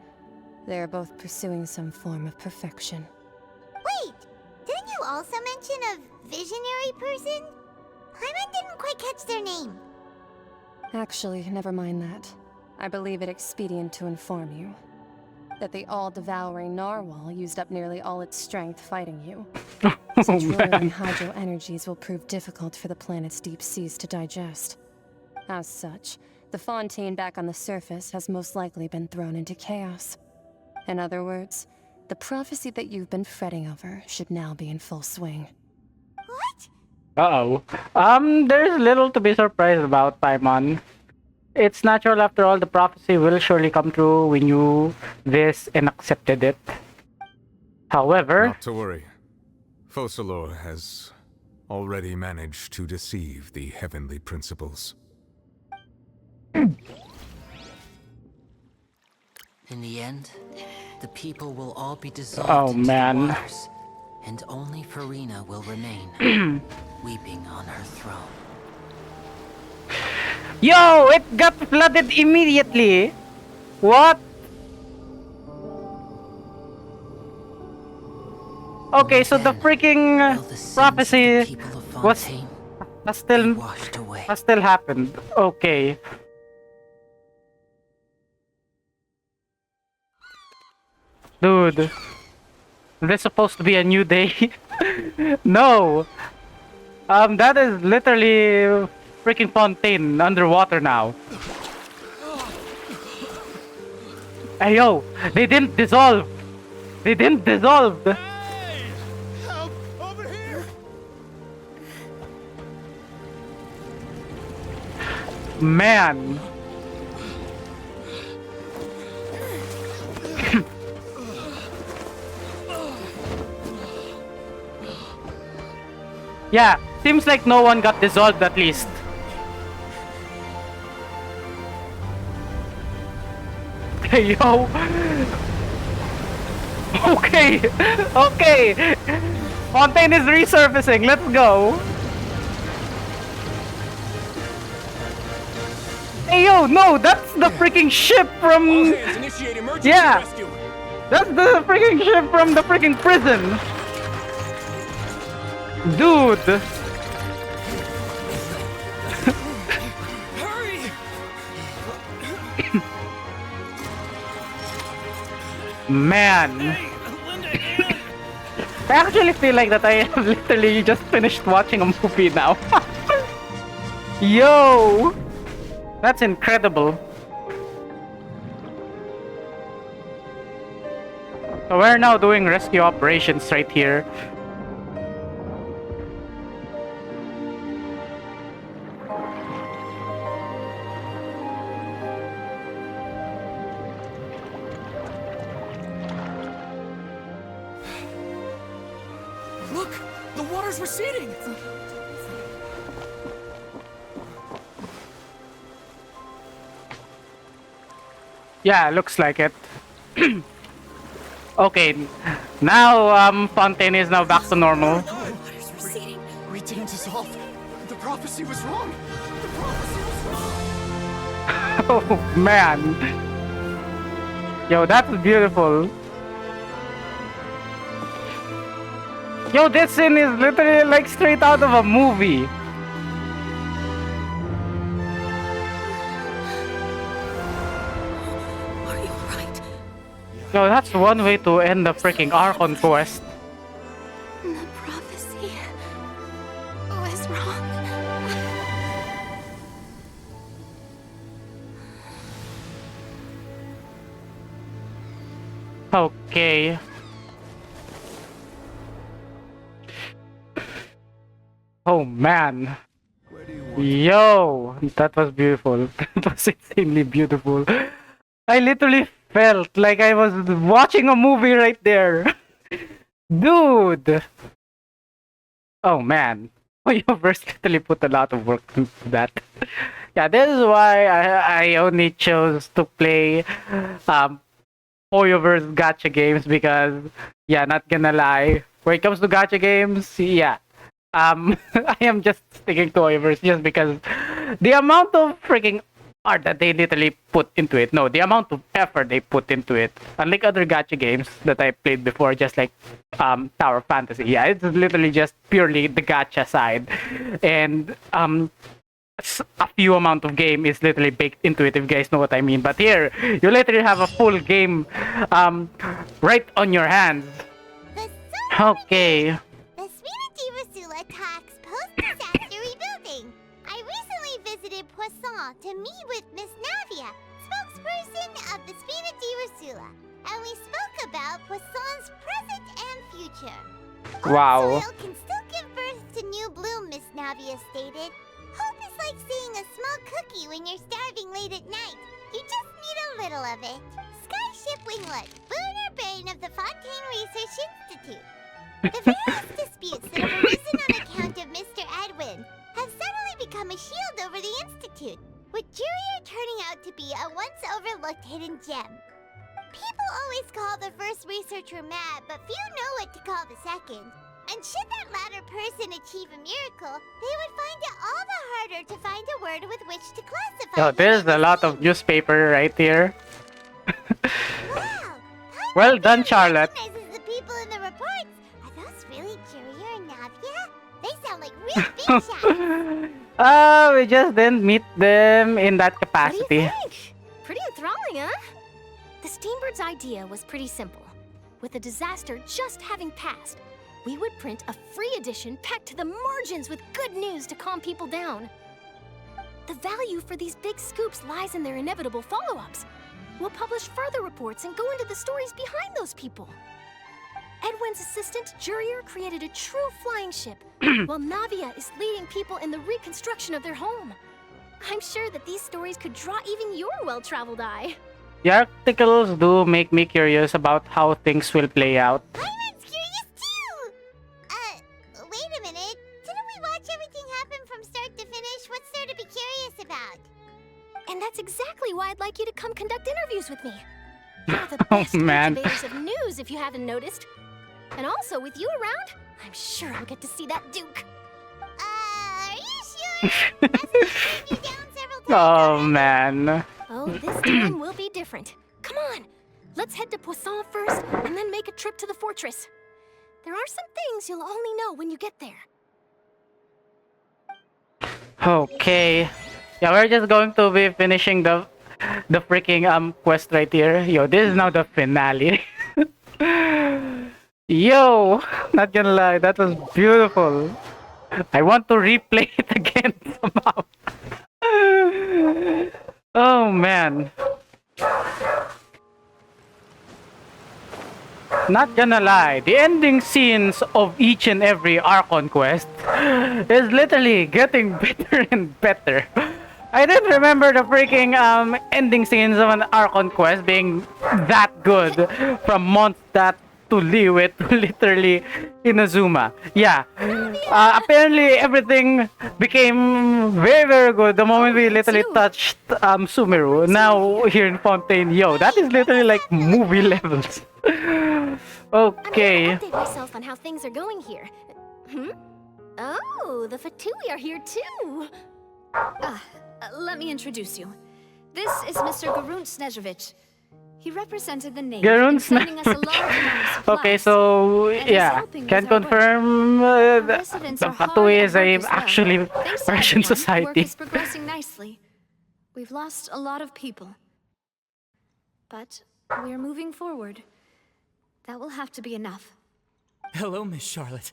They are both pursuing some form of perfection. Wait, didn't you also mention a visionary person? Paimon didn't quite catch their name. Actually, never mind that. I believe it expedient to inform you that the all-devouring narwhal used up nearly all its strength fighting you. Such royal and hydro energies will prove difficult for the planet's deep seas to digest. As such, the fontaine back on the surface has most likely been thrown into chaos. In other words, the prophecy that you've been fretting over should now be in full swing. Uh-oh. There's little to be surprised about, Paimon. It's natural after all, the prophecy will surely come true. We knew this and accepted it. However... Not to worry. Focalor has already managed to deceive the heavenly principles. In the end, the people will all be dissolved into the waters, and only Farina will remain, weeping on her throne. Yo, it got flooded immediately. What? Okay, so the freaking prophecy has still happened. Okay. Dude, this supposed to be a new day? No. That is literally freaking fontaine underwater now. Hey yo, they didn't dissolve. They didn't dissolve. Hey! Help! Over here! Man. Yeah, seems like no one got dissolved at least. Hey yo. Okay. Okay. Fontaine is resurfacing. Let's go. Hey yo, no, that's the freaking ship from... All hands initiate emergency yeah. rescue. That's the freaking ship from the freaking prison. Dude. Hurry! Man. I actually feel like that I have literally just finished watching a movie now. Yo! That's incredible. So we're now doing rescue operations right here. Look! The water's receding! Yeah, looks like it. Okay, now Fontaine is now back to normal. Water's receding. We didn't dissolve. The prophecy was wrong. The prophecy was wrong. Oh man. Yo, that's beautiful. Yo, this scene is literally like straight out of a movie. Are you alright? Yo, that's one way to end the freaking Archon quest. The prophecy was wrong. Okay. Oh man. Yo, that was beautiful. That was insanely beautiful. I literally felt like I was watching a movie right there. Dude. Oh man. MiHoYoverse literally put a lot of work into that. Yeah, this is why I only chose to play miHoYo gacha games because, yeah, not gonna lie, when it comes to gacha games, yeah, I am just sticking to miHoYo just because the amount of freaking art that they literally put into it, no, the amount of effort they put into it, unlike other gacha games that I played before, just like Tower Fantasy, yeah, it's literally just purely the gacha side, and a few amount of game is literally baked into it, if you guys know what I mean. But here, you literally have a full game right on your hands. Okay. The Spina Rasula talks post-disaster rebuilding. I recently visited Poisson to meet with Miss Navia, spokesperson of the Spina Rasula, and we spoke about Poisson's present and future. Wow. Old soil can still give birth to new bloom, Miss Navia stated. Hope is like seeing a small cookie when you're starving late at night. You just need a little of it. Skyship Winglet, Booner Brain of the Fontaine Research Institute. The various disputes that have arisen on account of Mr. Edwin have suddenly become a shield over the Institute, with Jurier turning out to be a once overlooked hidden gem. People always call the first researcher mad, but few know what to call the second. And should that latter person achieve a miracle, they would find it all the harder to find a word with which to classify Yo, there's a lot of newspaper right here. Well done, Charlotte. recognizes the people in the reports. Are those really Jurier and Navia? They sound like real big shots. We just didn't meet them in that capacity. Pretty enthralling, huh? The Steambird's idea was pretty simple. With the disaster just having passed, we would print a free edition packed to the margins with good news to calm people down. The value for these big scoops lies in their inevitable follow-ups. We'll publish further reports and go into the stories behind those people. Edwin's assistant, Jurier, created a true flying ship, while Navia is leading people in the reconstruction of their home. I'm sure that these stories could draw even your well-traveled eye. The articles do make me curious about how things will play out. Byron's curious too! Wait a minute. Didn't we watch everything happen from start to finish? What's there to be curious about? And that's exactly why I'd like you to come conduct interviews with me. You're the best man. cultivators of news, if you haven't noticed. And also, with you around, I'm sure I'll get to see that Duke. Are you sure? Oh man. Oh, this time will be different. Come on, let's head to Poisson first, and then make a trip to the fortress. There are some things you'll only know when you get there. Okay. Yeah, we're just going to be finishing the freaking quest right here. Yo, this is now the finale. Yo, not gonna lie, that was beautiful. I want to replay it again somehow. Oh man. Not gonna lie, the ending scenes of each and every Archon quest is literally getting better and better. I didn't remember the freaking ending scenes of an Archon quest being that good, from Mondstadt to Liyue to literally Inazuma. Yeah, apparently everything became very, very good the moment we literally touched Sumeru. Now here in Fontaine, yo, that is literally like movie levels. Okay. I'm gonna update myself on how things are going here. Oh, the Fatui are here too. Let me introduce you. This is Mr. Garun Snežević. He represented the name Garun in sending us a large amount of supplies. Okay, so and yeah, helping can with our confirm the residents are hard Fatui is at a work as well. actually Thanks to Russian everyone, Work society. is progressing nicely. We've lost a lot of people. But we're moving forward. That will have to be enough. Hello, Miss Charlotte.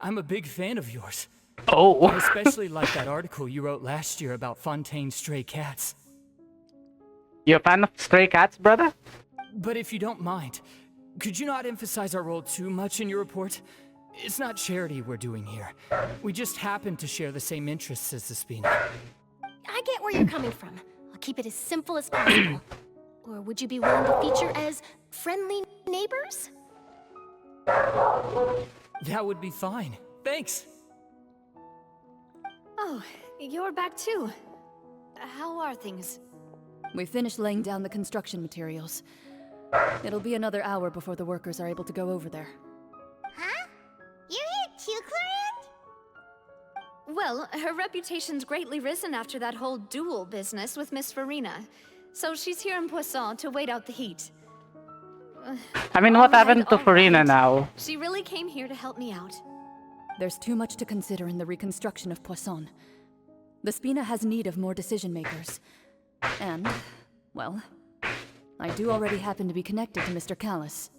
I'm a big fan of yours. Oh. I especially like that article you wrote last year about Fontaine's stray cats. You a fan of stray cats, brother? But if you don't mind, could you not emphasize our role too much in your report? It's not charity we're doing here. We just happen to share the same interests as the Spina. I get where you're coming from. I'll keep it as simple as possible. Or would you be willing to feature as friendly neighbors? That would be fine. Thanks. Oh, you're back too. How are things? We finished laying down the construction materials. It'll be another hour before the workers are able to go over there. Huh? You're here too, Clorinde? Well, her reputation's greatly risen after that whole duel business with Miss Farina. So she's here in Poisson to wait out the heat. I mean, what happened to Farina now? She really came here to help me out. There's too much to consider in the reconstruction of Poisson. The Spina has need of more decision makers. And, well, I do already happen to be connected to Mr. Callis.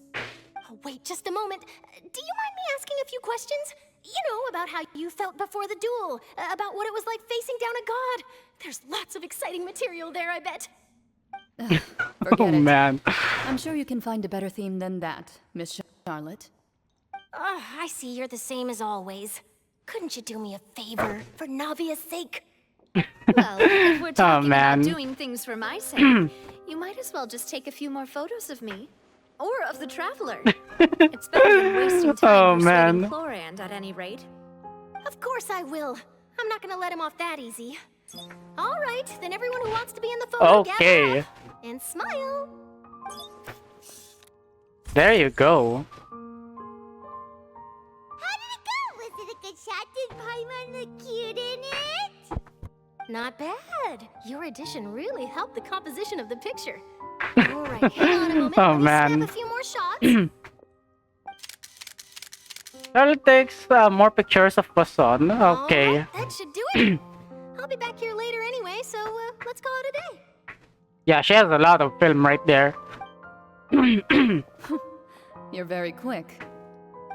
Oh, wait just a moment. Do you mind me asking a few questions? You know, about how you felt before the duel, about what it was like facing down a god. There's lots of exciting material there, I bet. Forget it. Man. I'm sure you can find a better theme than that, Miss Charlotte. I see you're the same as always. Couldn't you do me a favor, for Navia's sake? Well, if we're talking man. about doing things for my sake, you might as well just take a few more photos of me. Or of the Traveler. It's better than wasting time persuading Clorinde at any rate. Of course I will. I'm not gonna let him off that easy. All right, then everyone who wants to be in the photo, gather up and smile. There you go. How did it go? Was it a good shot? Did Paimon look cute in it? Not bad. Your addition really helped the composition of the picture. All right, hang on a moment. Oh, Let me man. snap a few more shots. Charlotte takes more pictures of Poisson. Okay. Alright, that should do it. I'll be back here later anyway, so let's call it a day. Yeah, she has a lot of film right there. You're very quick.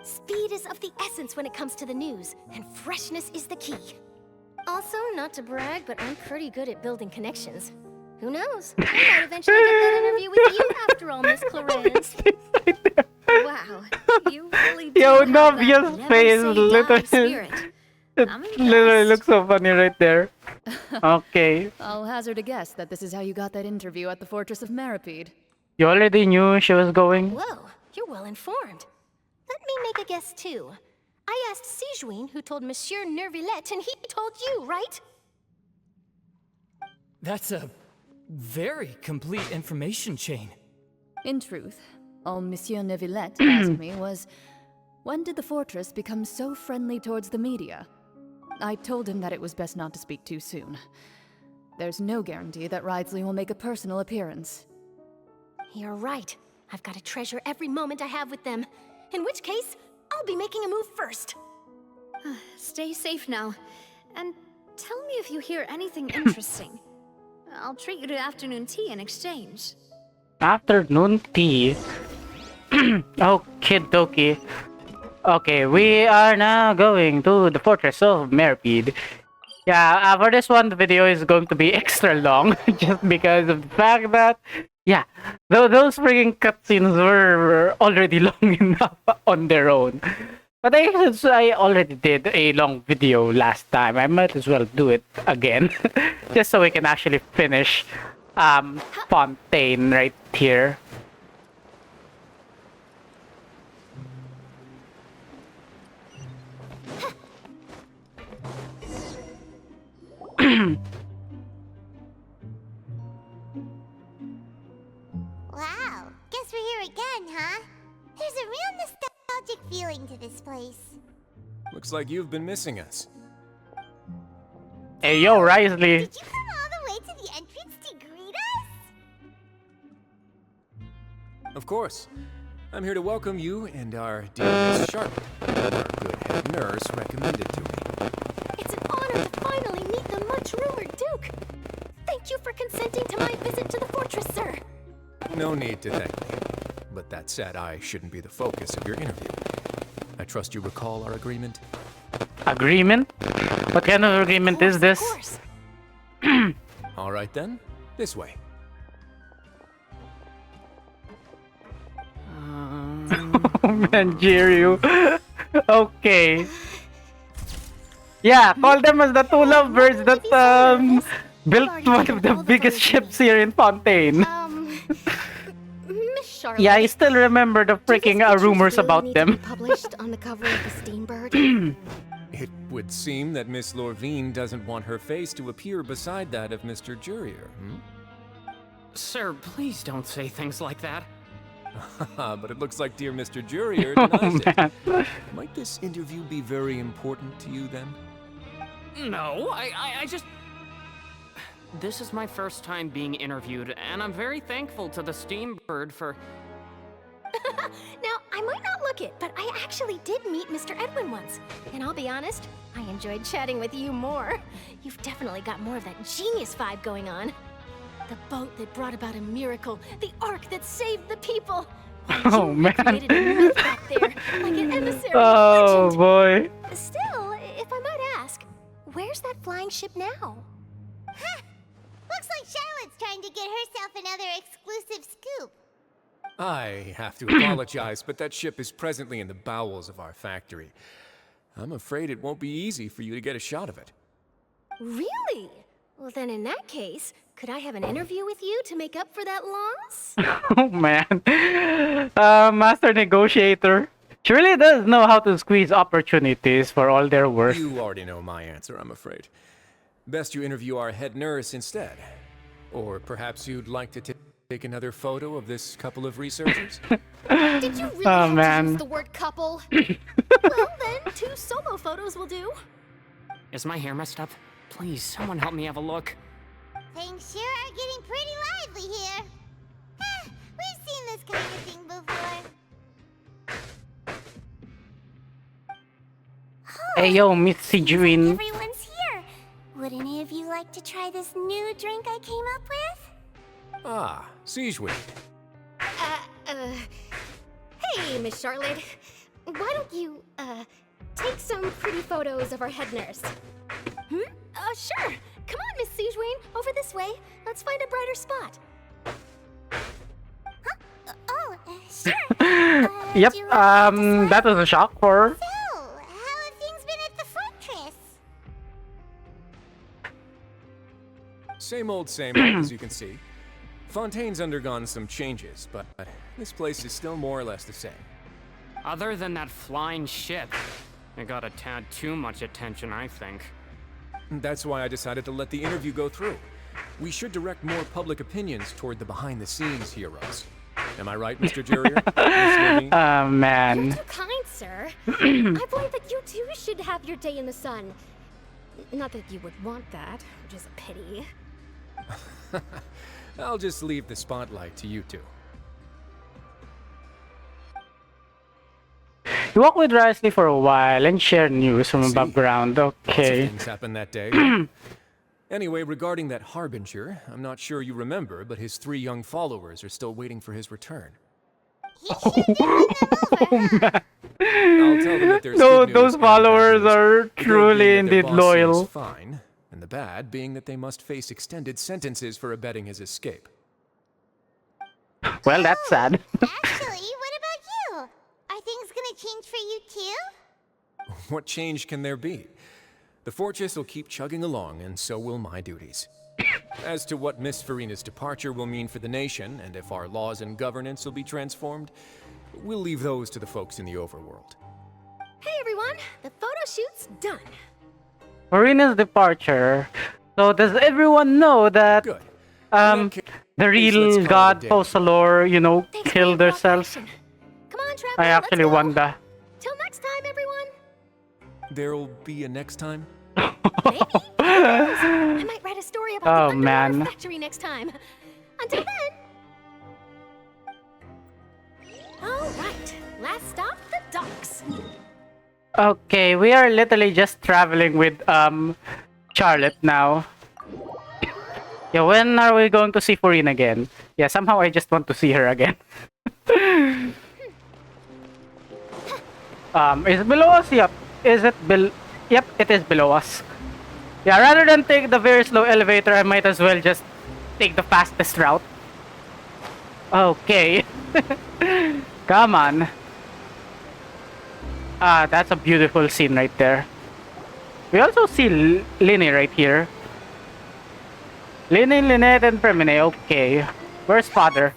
Speed is of the essence when it comes to the news, and freshness is the key. Also, not to brag, but I'm pretty good at building connections. Who knows? I might eventually get that interview with you after all, Miss Clorinde. Wow, you really do Yo, have that Navia's never face say die literally, spirit. it I'm literally looks so funny right there. Okay. I'll hazard a guess that this is how you got that interview at the Fortress of Meripede. You already knew she was going? Whoa, you're well informed. Let me make a guess too. I asked Sijuin, who told Monsieur Nervillette, and he told you, right? That's a very complete information chain. In truth, all Monsieur Neuvillette asked me was, when did the fortress become so friendly towards the media? I told him that it was best not to speak too soon. There's no guarantee that Ridesley will make a personal appearance. You're right. I've got to treasure every moment I have with them. In which case, I'll be making a move first. Stay safe now. And tell me if you hear anything interesting. I'll treat you to afternoon tea in exchange. Afternoon tea. Okie dokie. Okay, we are now going to the Fortress of Meripede. Yeah, for this one, the video is going to be extra long just because of the fact that, yeah, those freaking cutscenes were already long enough on their own. But since I already did a long video last time, I might as well do it again. Just so we can actually finish Fontaine right here. Wow, guess we're here again, huh? There's a real nostalgic feeling to this place. Looks like you've been missing us. Hey, yo, Risley. Did you come all the way to the entrance to greet us? Of course. I'm here to welcome you and our dear Miss Charlotte. Our good head nurse recommended to me. It's an honor to finally meet the much-rumored Duke. Thank you for consenting to my visit to the fortress, sir. No need to thank me. But that said, I shouldn't be the focus of your interview. I trust you recall our agreement? Agreement? What kind of agreement is this? All right then, this way. Oh man, Jiryu. Okay. Yeah, call them as the two lovebirds that built one of the biggest ships here in Fontaine. Miss Charlotte. Yeah, I still remember the freaking rumors about them. Published on the cover of the Steambird. It will would seem that Miss Lorvine doesn't want her face to appear beside that of Mr. Jurier, Sir, please don't say things like that. But it looks like dear Mr. Jurier denies it. Might this interview be very important to you then? No, I just... This is my first time being interviewed, and I'm very thankful to the Steambird for... Now, I might not look it, but I actually did meet Mr. Edwin once. And I'll be honest, I enjoyed chatting with you more. You've definitely got more of that genius vibe going on. The boat that brought about a miracle, the ark that saved the people. Oh man. Created a myth back there, like an emissary Oh legend. boy. Still, if I might ask, where's that flying ship now? Huh. Looks like Charlotte's trying to get herself another exclusive scoop. I have to apologize, but that ship is presently in the bowels of our factory. I'm afraid it won't be easy for you to get a shot of it. Really? Well, then in that case, could I have an interview with you to make up for that loss? Oh man. Master negotiator. She really does know how to squeeze opportunities for all their worth. You already know my answer, I'm afraid. Best you interview our head nurse instead. Or perhaps you'd like to take another photo of this couple of researchers? Did you really have to use the word couple? Well then, 2 solo photos will do. Is my hair messed up? Please, someone help me have a look. Things sure are getting pretty lively here. We've seen this kind of thing before. Hey yo, Miss Sidwin. Everyone's here. Would any of you like to try this new drink I came up with? Ah, Siegewin. Hey, Miss Charlotte. Why don't you, take some pretty photos of our head nurse? Sure. Come on, Miss Siegewin. Over this way. Let's find a brighter spot. Sure. Yep, that was a shock for her. So, how have things been at the fortress? Same old, as you can see. Fontaine's undergone some changes, but this place is still more or less the same. Other than that flying ship, it got a tad too much attention, I think. That's why I decided to let the interview go through. We should direct more public opinions toward the behind-the-scenes heroes. Am I right, Mr. Jurier? Oh, man. You're too kind, sir. I believe that you too should have your day in the sun. Not that you would want that, which is a pity. I'll just leave the spotlight to you two. You walk with Risley for a while and share news from above ground. Okay. Things happened that day. Anyway, regarding that Harbinger, I'm not sure you remember, but his 3 young followers are still waiting for his return. Oh, man. I'll tell them that there's No, good news those and followers bad are news. The good truly being that their indeed boss loyal. seems fine, and the bad being that they must face extended sentences for abetting his escape. Well, that's sad. Actually, what about you? Are things gonna change for you too? What change can there be? The fortress will keep chugging along, and so will my duties. As to what Miss Farina's departure will mean for the nation, and if our laws and governance will be transformed, we'll leave those to the folks in the overworld. Hey everyone, the photo shoot's done. Marina's departure. So does everyone know that the real god Focalor, you know, killed herself? Come on, Traveler, I actually wonder. Till next time, everyone. There'll be a next time? I might write a story about the underwater man. factory next time. Until then. All right, last stop, the docks. Okay, we are literally just traveling with Charlotte now. Yeah, when are we going to see Farina again? Yeah, somehow I just want to see her again. Is it below us? Yep. Is it Yep, it is below us. Yeah, rather than take the very slow elevator, I might as well just take the fastest route. Okay. Come on. Ah, that's a beautiful scene right there. We also see Linny right here. Linny, Lynette, and Premine. Okay. Where's father?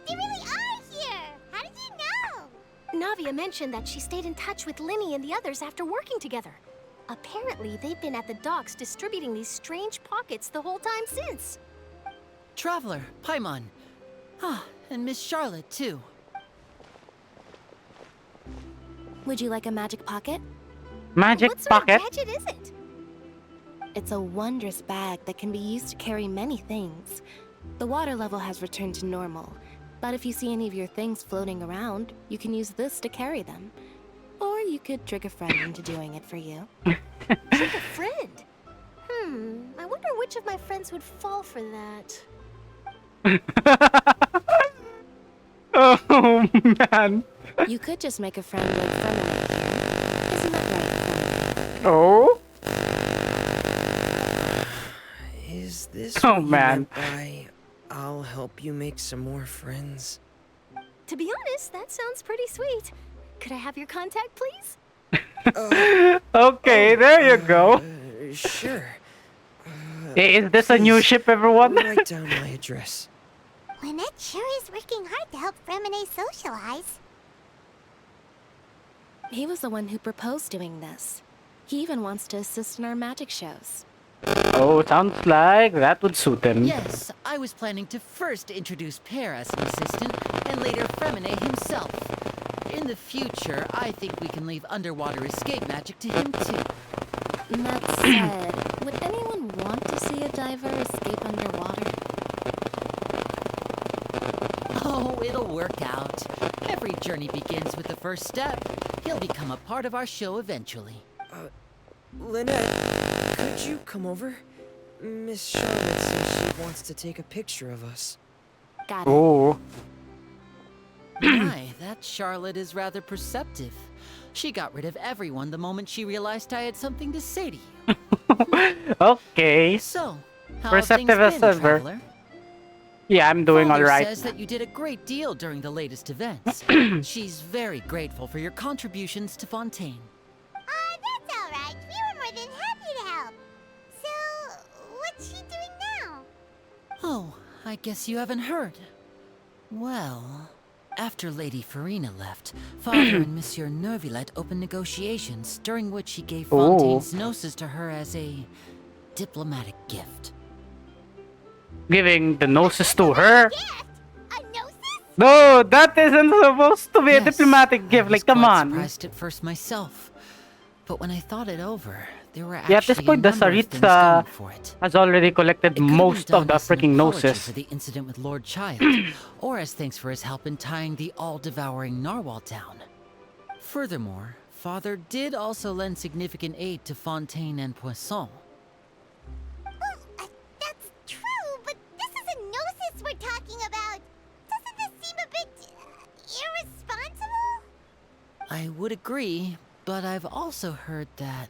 They really are here! How did you know? Navia mentioned that she stayed in touch with Linny and the others after working together. Apparently, they've been at the docks distributing these strange pockets the whole time since. Traveler, Paimon. Ah, and Miss Charlotte, too. Would you like a magic pocket? Magic What sort pocket? of gadget is it? It's a wondrous bag that can be used to carry many things. The water level has returned to normal, but if you see any of your things floating around, you can use this to carry them. Or you could trick a friend into doing it for you. Trick a friend? I wonder which of my friends would fall for that. Oh, man. You could just make a friend like Fremine here. Isn't that right, Fremine? Oh? Is this Oh, what you man. meant by I'll help you make some more friends? To be honest, that sounds pretty sweet. Could I have your contact, please? Okay, there you go. Sure. Is this a new ship, everyone? Write down my address. Lynette sure is working hard to help Fremine socialize. He was the one who proposed doing this. He even wants to assist in our magic shows. Oh, sounds like that would suit him. Yes, I was planning to first introduce Pear as an assistant, and later Fremine himself. In the future, I think we can leave underwater escape magic to him too. That said, would anyone want to see a diver escape underwater? Oh, it'll work out. Every journey begins with the first step. He'll become a part of our show eventually. Lynette, could you come over? Miss Charlotte says she wants to take a picture of us. Got it. Oh. My, that Charlotte is rather perceptive. She got rid of everyone the moment she realized I had something to say to you. Okay. So, how Perceptive have as things been, ever. Traveler? Yeah, I'm doing Father alright. says that you did a great deal during the latest events. She's very grateful for your contributions to Fontaine. That's alright. We were more than happy to help. So, what's she doing now? Oh, I guess you haven't heard. Well, after Lady Farina left, Father and Monsieur Neuvillette opened negotiations, during which he gave Fontaine's gnosis to her as a diplomatic gift. Giving the gnosis to her? No, that isn't supposed to be a diplomatic gift. Like, come on. Surprised at first myself, but when I thought it over, there were Yeah, at this actually point, the a number of things Saritsa going for it. has already collected most of the freaking Apology gnosis. for the incident with Lord Child, or as thanks for his help in tying the all-devouring narwhal down. Furthermore, Father did also lend significant aid to Fontaine and Poisson. That's true, but this is a gnosis we're talking about. Doesn't this seem a bit irresponsible? I would agree, but I've also heard that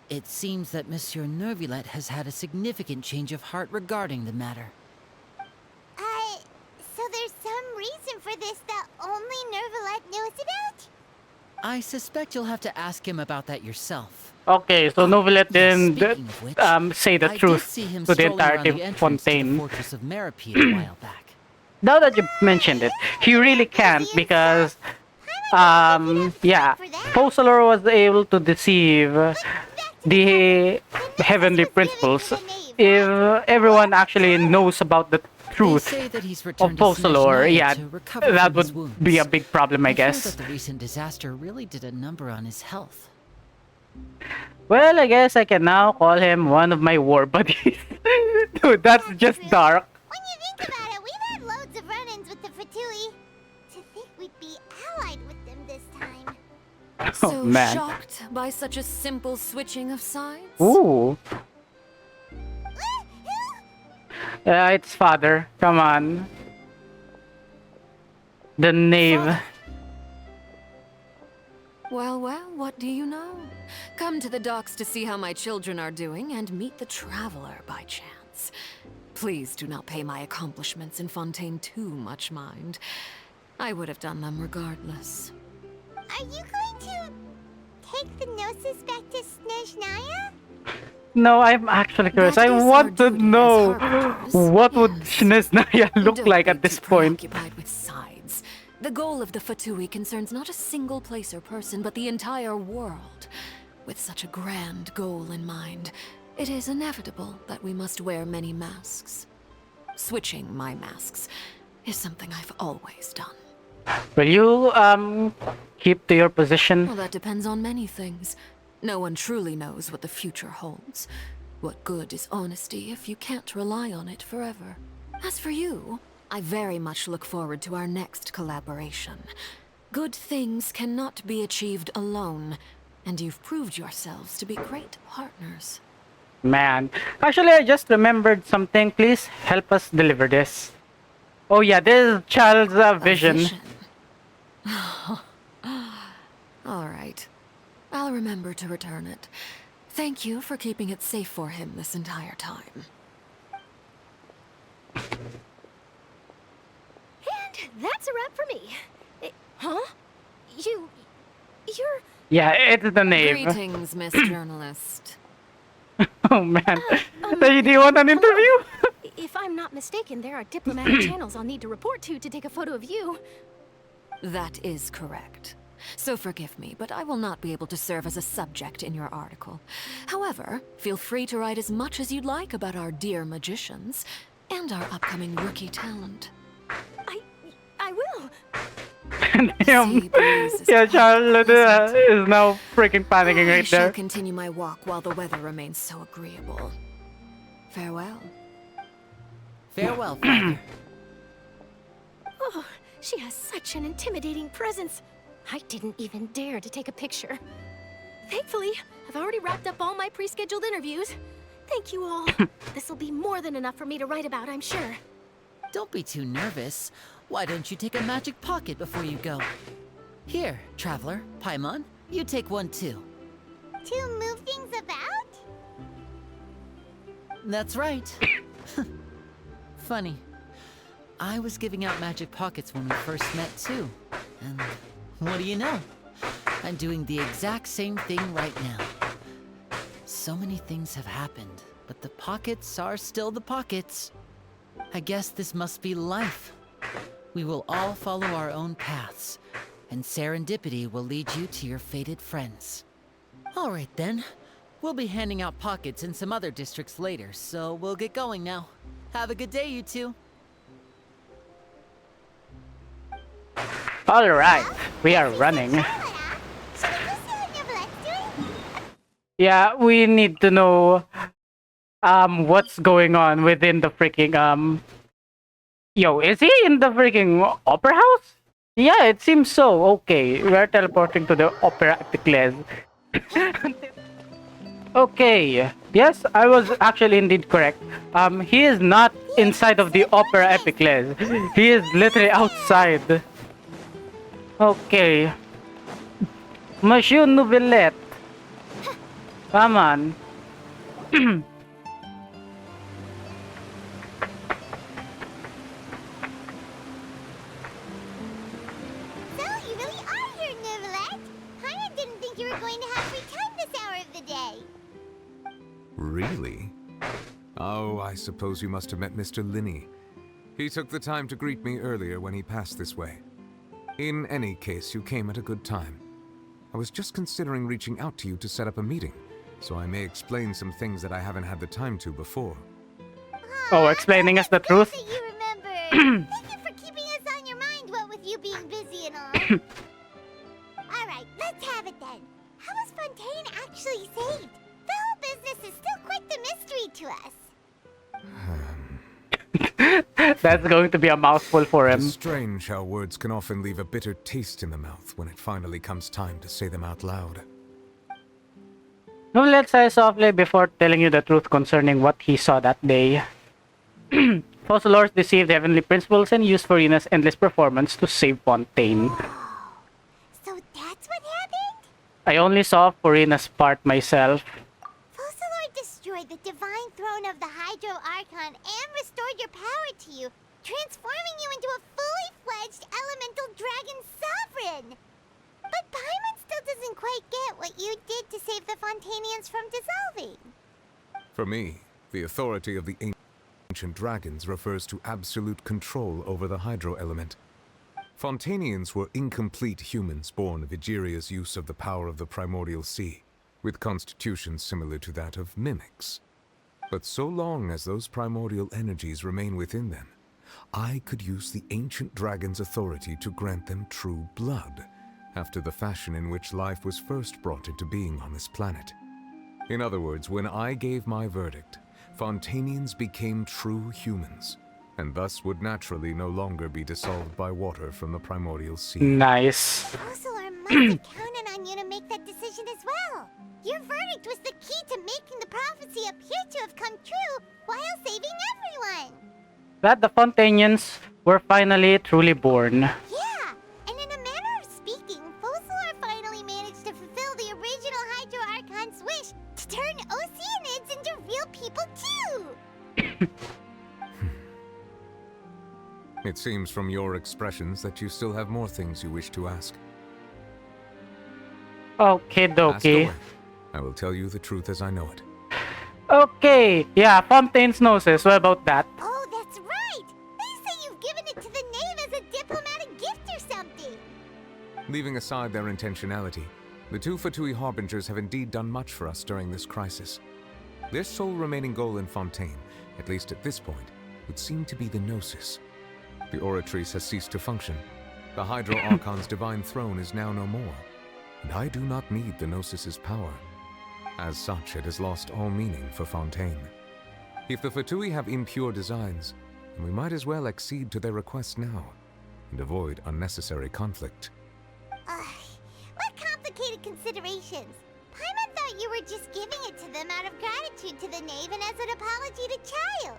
it seems that Monsieur Neuvillette has had a significant change of heart regarding the matter. So there's some reason for this that only Neuvillette knows about? I suspect you'll have to ask him about that yourself. Okay, so Neuvillette didn't say the I truth did see him to the strolling around entirety the of entrance to the Fontaine. fortress of Maripede a while back. Now that you mentioned it, he really can't because, yeah, Focalor was able to deceive the heavenly principles. If everyone actually knows about the truth They say that he's of returned to Focalor, Snezhnaya yeah, to recover that from his would be a wounds. big problem, I I guess. heard that the recent disaster really did a number on his health. Well, I guess I can now call him one of my war buddies. Dude, that's just dark. When you think about it, we've had loads of run-ins with the Fatui. To think we'd be allied with them this time. Oh, man. Shocked by such a simple switching of sides? Ooh. It's father. Come on. The knave. Well, what do you know? Come to the docks to see how my children are doing and meet the traveler by chance. Please do not pay my accomplishments in Fontaine too much mind. I would have done them regardless. Are you going to take the Gnosis back to Snezhnaya? No, I'm actually curious. I want to know what would Snezhnaya look like at this point. Preoccupied with sides. The goal of the Fatui concerns not a single place or person, but the entire world. With such a grand goal in mind, it is inevitable that we must wear many masks. Switching my masks is something I've always done. Will you keep to your position? Well, that depends on many things. No one truly knows what the future holds. What good is honesty if you can't rely on it forever? As for you, I very much look forward to our next collaboration. Good things cannot be achieved alone, and you've proved yourselves to be great partners. Man. Actually, I just remembered something. Please help us deliver this. Oh yeah, this is Child's vision. Alright. I'll remember to return it. Thank you for keeping it safe for him this entire time. And that's a wrap for me. Huh? You're... Yeah, it's the name. Greetings, Miss Journalist. Oh man. Do you want an interview? If I'm not mistaken, there are diplomatic channels I'll need to report to take a photo of you. That is correct. So forgive me, but I will not be able to serve as a subject in your article. However, feel free to write as much as you'd like about our dear magicians and our upcoming rookie talent. I will. Damn. Yeah, Charlotte is now freaking panicking I right shall there. continue my walk while the weather remains so agreeable. Farewell. Farewell, Father. Oh, she has such an intimidating presence. I didn't even dare to take a picture. Thankfully, I've already wrapped up all my pre-scheduled interviews. Thank you all. This'll be more than enough for me to write about, I'm sure. Don't be too nervous. Why don't you take a magic pocket before you go? Here, Traveler, Paimon, you take one too. To move things about? That's right. Funny. I was giving out magic pockets when we first met too. And what do you know? I'm doing the exact same thing right now. So many things have happened, but the pockets are still the pockets. I guess this must be life. We will all follow our own paths, and serendipity will lead you to your fated friends. All right then. We'll be handing out pockets in some other districts later, so we'll get going now. Have a good day, you two. Alright, we are running. Yeah, we need to know what's going on within the freaking Yo, is he in the freaking opera house? Yeah, it seems so. Okay, we are teleporting to the opera epicles. Okay, yes, I was actually indeed correct. He is not inside of the opera epicles. He is literally outside. Okay. Monsieur Nouvellette. Come on. Really? Oh, I suppose you must have met Mr. Linney. He took the time to greet me earlier when he passed this way. In any case, you came at a good time. I was just considering reaching out to you to set up a meeting, so I may explain some things that I haven't had the time to before. Oh, explaining us the truth? You remember. Thank you for keeping us on your mind, what with you being busy and all. Alright, let's have it then. How was Fontaine actually saved? The whole business is still quite the mystery to us. That's going to be a mouthful for him. It's strange how words can often leave a bitter taste in the mouth when it finally comes time to say them out loud. No, let's say softly before telling you the truth concerning what he saw that day. Fossilors deceived heavenly principles and used Farina's endless performance to save Fontaine. So that's what happened? I only saw Farina's part myself. Fossilor destroyed the divine throne of the Hydro Archon and restored your power to you, transforming you into a fully fledged elemental dragon sovereign. But Paimon still doesn't quite get what you did to save the Fontainians from dissolving. For me, the authority of the ancient dragons refers to absolute control over the hydro element. Fontainians were incomplete humans born of Egeria's use of the power of the primordial sea. with constitutions similar to that of mimics. But so long as those primordial energies remain within them, I could use the ancient dragon's authority to grant them true blood, after the fashion in which life was first brought into being on this planet. In other words, when I gave my verdict, Fontainians became true humans, and thus would naturally no longer be dissolved by water from the primordial sea. Nice. Fossilor must have counted on you to make that decision as well. Your verdict was the key to making the prophecy appear to have come true while saving everyone. That the Fontainians were finally truly born. Yeah, and in a manner of speaking, Fossilor finally managed to fulfill the original Hydro Archon's wish to turn Oceanids into real people too. It seems from your expressions that you still have more things you wish to ask. Okay, Ask dokie. away. I will tell you the truth as I know it. Okay, yeah, Fontaine's noses. What about that? Oh, that's right! They say you've given it to the knave as a diplomatic gift or something. Leaving aside their intentionality, the two Fatui Harbingers have indeed done much for us during this crisis. Their sole remaining goal in Fontaine, at least at this point, would seem to be the Gnosis. The Oratrice has ceased to function. The Hydro Archon's divine throne is now no more, and I do not need the Gnosis's power. As such, it has lost all meaning for Fontaine. If the Fatui have impure designs, then we might as well accede to their request now, and avoid unnecessary conflict. What complicated considerations. Paimon thought you were just giving it to them out of gratitude to the knave and as an apology to Child.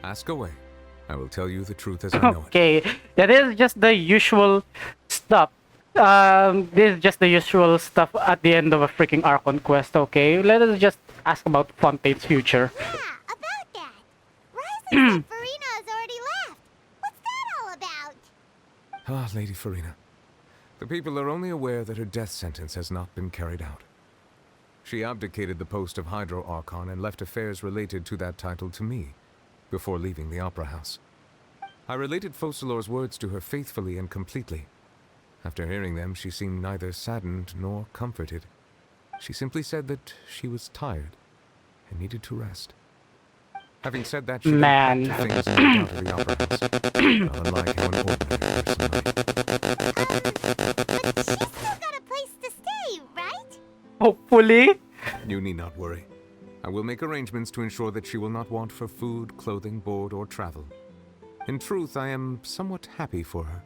Ask away. I will tell you the truth as I know it. Okay, that is just the usual stuff. This is just the usual stuff at the end of a freaking Archon quest, okay? Let us just ask about Fontaine's future. Yeah, about that. Ryza said Farina has already left. What's that all about? Ah, Lady Farina. The people are only aware that her death sentence has not been carried out. She abdicated the post of Hydro Archon and left affairs related to that title to me, before leaving the Opera House. I related Fossilor's words to her faithfully and completely. After hearing them, she seemed neither saddened nor comforted. She simply said that she was tired and needed to rest. Having said that, she Man. then packed her things and went out of the Opera House, unlike how an ordinary person might. But she's still got a place to stay, right? Hopefully. You need not worry. I will make arrangements to ensure that she will not want for food, clothing, board, or travel. In truth, I am somewhat happy for her.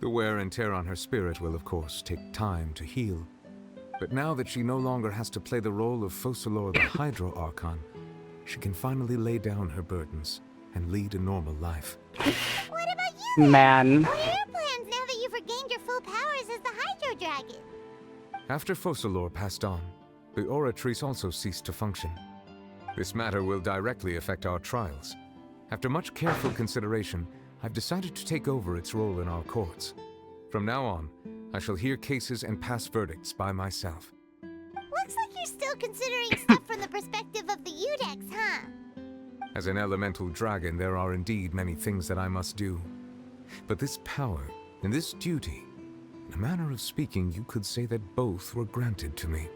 The wear and tear on her spirit will, of course, take time to heal. But now that she no longer has to play the role of Fossilor the Hydro Archon, she can finally lay down her burdens and lead a normal life. What about you? Man. What are your plans now that you've regained your full powers as the Hydro Dragon? After Fossilor passed on, the Oratrice also ceased to function. This matter will directly affect our trials. After much careful consideration, I've decided to take over its role in our courts. From now on, I shall hear cases and pass verdicts by myself. Looks like you're still considering stuff from the perspective of the Udex, huh? As an elemental dragon, there are indeed many things that I must do. But this power and this duty, in a manner of speaking, you could say that both were granted to me.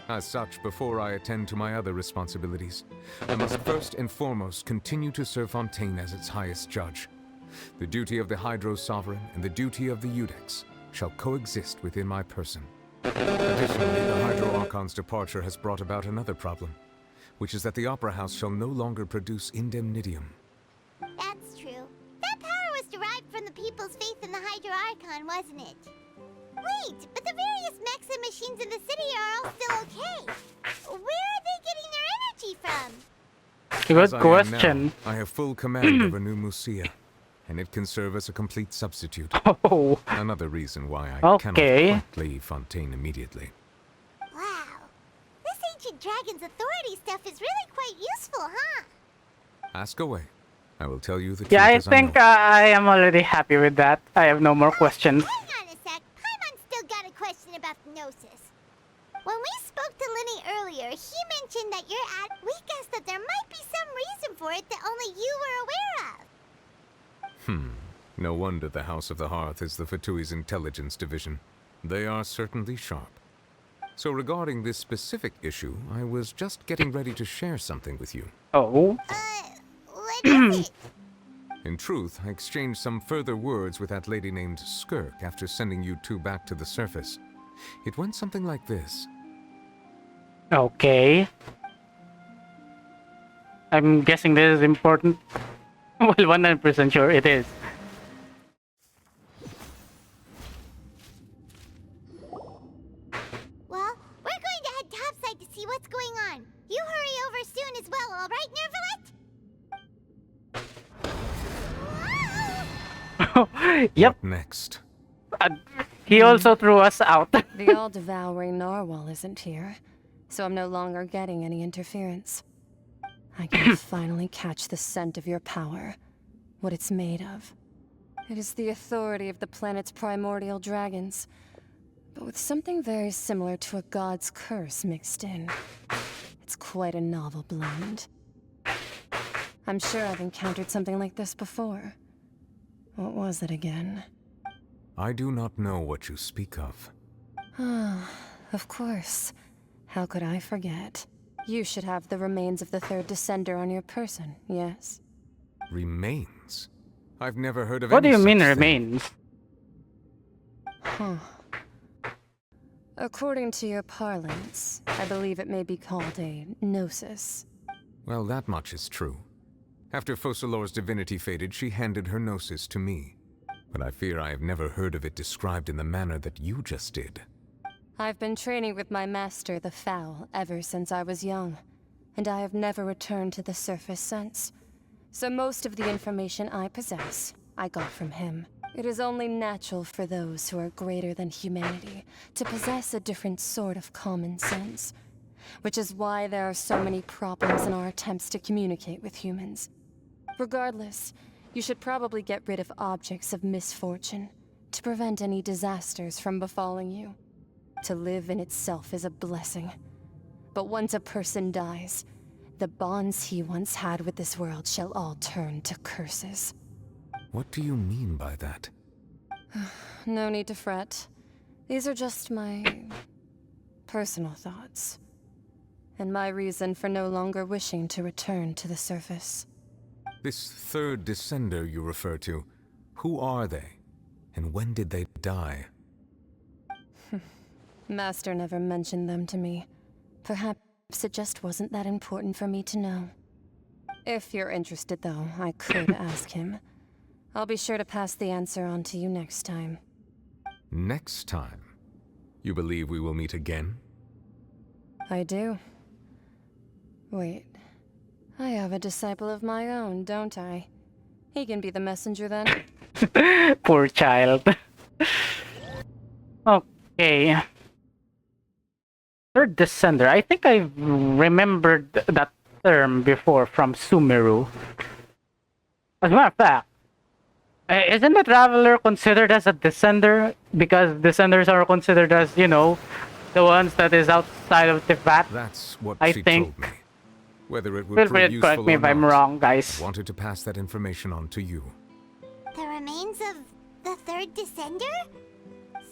As such, before I attend to my other responsibilities, I must first and foremost continue to serve Fontaine as its highest judge. The duty of the Hydro Sovereign and the duty of the Udex shall coexist within my person. Additionally, the Hydro Archon's departure has brought about another problem, which is that the Opera House shall no longer produce indemnitium. That's true. That power was derived from the people's faith in the Hydro Archon, wasn't it? Wait, but the various mechs and machines in the city are all still okay. Where are they getting their energy from? Good As I am question. now, I have full command of a new Musia, and it can serve as a complete substitute. Oh. Another reason why I Okay. cannot quite leave Fontaine immediately. Wow. This ancient dragon's authority stuff is really quite useful, huh? Ask away. I will tell you the truth Yeah, I as I know think I am already happy with that. I have no more questions. Hang on a sec. Paimon's still got a question about the Gnosis. When we spoke to Linny earlier, he mentioned that you're at... We guessed that there might be some reason for it that only you were aware of. No wonder the House of the Hearth is the Fatui's intelligence division. They are certainly sharp. So regarding this specific issue, I was just getting ready to share something with you. Oh? What is it? In truth, I exchanged some further words with that lady named Skirk after sending you two back to the surface. It went something like this. Okay. I'm guessing this is important. Well, 100% sure it is. Well, we're going to head topside to see what's going on. You hurry over soon as well, all right, Nervalet? Yep. What next? He also threw us out. The all-devouring narwhal isn't here, so I'm no longer getting any interference. I can finally catch the scent of your power, what it's made of. It is the authority of the planet's primordial dragons, but with something very similar to a god's curse mixed in. It's quite a novel blend. I'm sure I've encountered something like this before. What was it again? I do not know what you speak of. Ah, of course. How could I forget? You should have the remains of the third descender on your person, yes? Remains? I've never heard of What do any you mean such thing. remains? Huh. According to your parlance, I believe it may be called a gnosis. Well, that much is true. After Focalor's divinity faded, she handed her gnosis to me. But I fear I have never heard of it described in the manner that you just did. I've been training with my master, the Fowl, ever since I was young, and I have never returned to the surface since. So most of the information I possess, I got from him. It is only natural for those who are greater than humanity to possess a different sort of common sense, which is why there are so many problems in our attempts to communicate with humans. Regardless, you should probably get rid of objects of misfortune to prevent any disasters from befalling you. To live in itself is a blessing. But once a person dies, the bonds he once had with this world shall all turn to curses. What do you mean by that? No need to fret. These are just my personal thoughts. And my reason for no longer wishing to return to the surface. This third descender you refer to, who are they? And when did they die? Master never mentioned them to me. Perhaps it just wasn't that important for me to know. If you're interested, though, I could ask him. I'll be sure to pass the answer on to you next time. Next time? You believe we will meet again? I do. Wait. I have a disciple of my own, don't I? He can be the messenger then. Poor child. Okay. Third descender. I think I remembered that term before from Sumeru. As a matter of fact, isn't the traveler considered as a descender? Because descenders are considered as, you know, the ones that is outside of Teyvat. That's what I she think. told me. Whether it would Feel free prove to useful correct me or if I'm not, wrong, guys. I wanted to pass that information on to you. The remains of the third descender?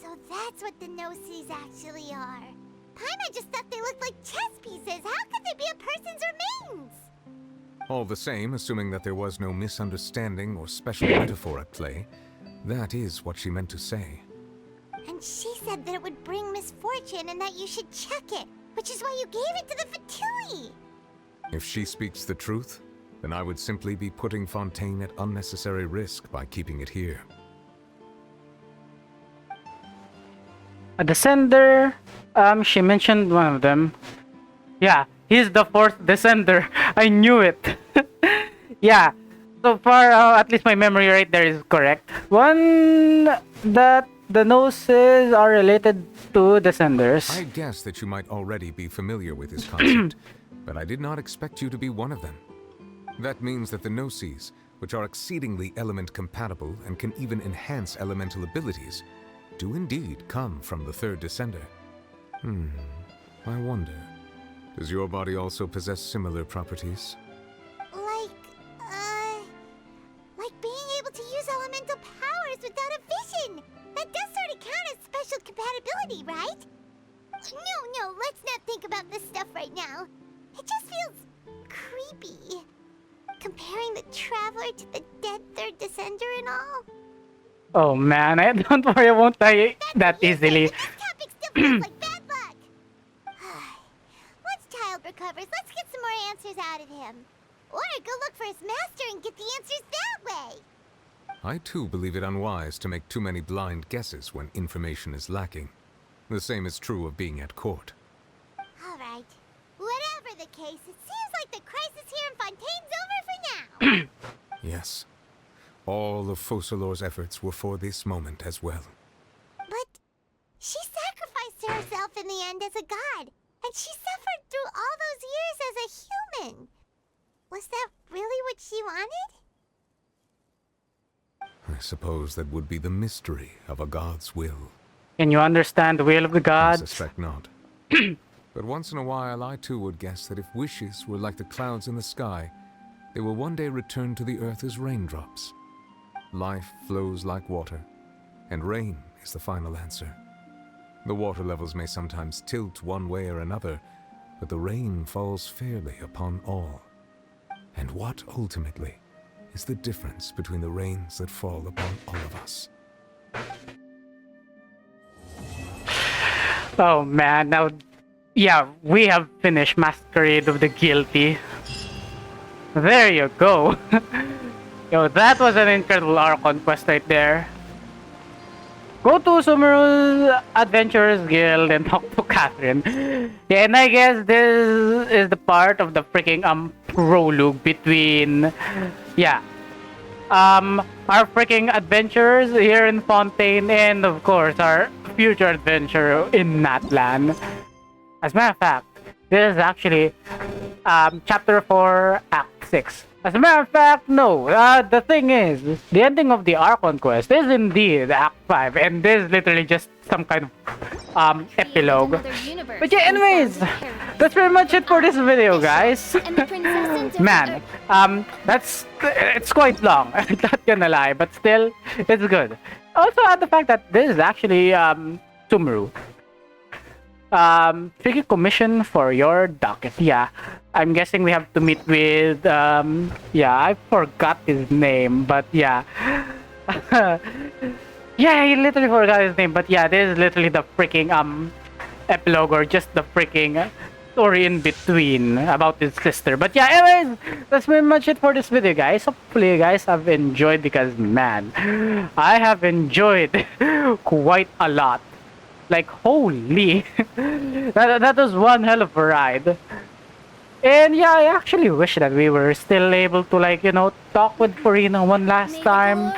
So that's what the Gnosis actually are. Paimon just thought they looked like chess pieces. How could they be a person's remains? All the same, assuming that there was no misunderstanding or special metaphor at play, that is what she meant to say. And she said that it would bring misfortune and that you should check it, which is why you gave it to the Fatui. If she speaks the truth, then I would simply be putting Fontaine at unnecessary risk by keeping it here. A descender. She mentioned one of them. Yeah, he's the fourth descender. I knew it. Yeah. So far, at least my memory right there is correct. One that the noses are related to descenders. I guess that you might already be familiar with this concept, but I did not expect you to be one of them. That means that the Gnosis, which are exceedingly element compatible and can even enhance elemental abilities, do indeed come from the third descender. I wonder, does your body also possess similar properties? Like being able to use elemental powers without a vision. That does sort of count as special compatibility, right? No, It just feels creepy. Comparing the Traveler to the dead third Descender and all. Oh man, I don't worry, I won't die that easily. This topic still feels like bad luck. Once Child recovers, let's get some more answers out of him. Or go look for his master and get the answers that way. I too believe it unwise to make too many blind guesses when information is lacking. The same is true of being at court. Alright. Whatever the case, it seems like the crisis here in Fontaine's over for now. Yes. All of Focalor's efforts were for this moment as well. But she sacrificed herself in the end as a god, and she suffered through all those years as a human. Was that really what she wanted? I suppose that would be the mystery of a god's will. Can you understand the will of the I gods? suspect not. But once in a while, I too would guess that if wishes were like the clouds in the sky, they will one day return to the earth as raindrops. Life flows like water, and rain is the final answer. The water levels may sometimes tilt one way or another, but the rain falls fairly upon all. And what, ultimately, is the difference between the rains that fall upon all of us? Oh man, now, yeah, we have finished Masquerade of the Guilty. There you go. Yo, that was an incredible Archon quest right there. Go to Sumeru's Adventurers Guild and talk to Catherine. Yeah, and I guess this is the part of the freaking prologue between, yeah, our freaking adventurers here in Fontaine and of course our future adventure in Natlan. As a matter of fact, this is actually chapter 4, act 6. As a matter of fact, no. The thing is, the ending of the Archon quest is indeed Act 5, and this is literally just some kind of epilogue. But yeah, anyways, that's pretty much it for this video, guys. Man, it's quite long. I'm not gonna lie, but still, it's good. Also, add the fact that this is actually Sumeru. Tricky commission for your docket. Yeah, I'm guessing we have to meet with yeah, I forgot his name, but yeah. Yeah, he literally forgot his name, but yeah, this is literally the freaking epilogue, or just the freaking story in between about his sister. But yeah, anyways, that's pretty much it for this video, guys. Hopefully you guys have enjoyed, because man, I have enjoyed quite a lot. Like, holy, that was one hell of a ride. And yeah, I actually wish that we were still able to, like, you know, talk with Farina one last time.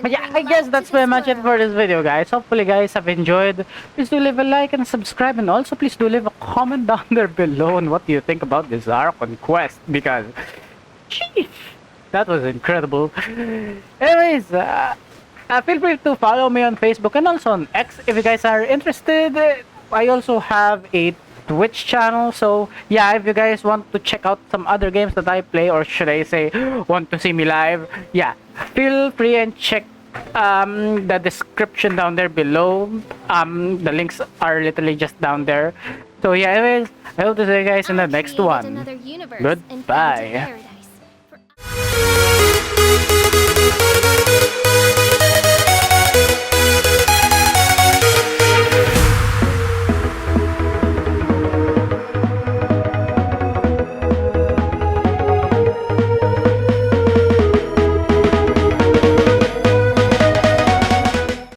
But yeah, I guess that's pretty much it for this video, guys. Hopefully you guys have enjoyed. Please do leave a like and subscribe, and also please do leave a comment down there below on what do you think about this Archon quest, because sheesh, that was incredible. Anyways, feel free to follow me on Facebook and also on X if you guys are interested. I also have a Twitch channel, so yeah, if you guys want to check out some other games that I play, or should I say want to see me live, yeah, feel free and check the description down there below. The links are literally just down there. So yeah, anyways, I hope to see you guys in the next one. Goodbye.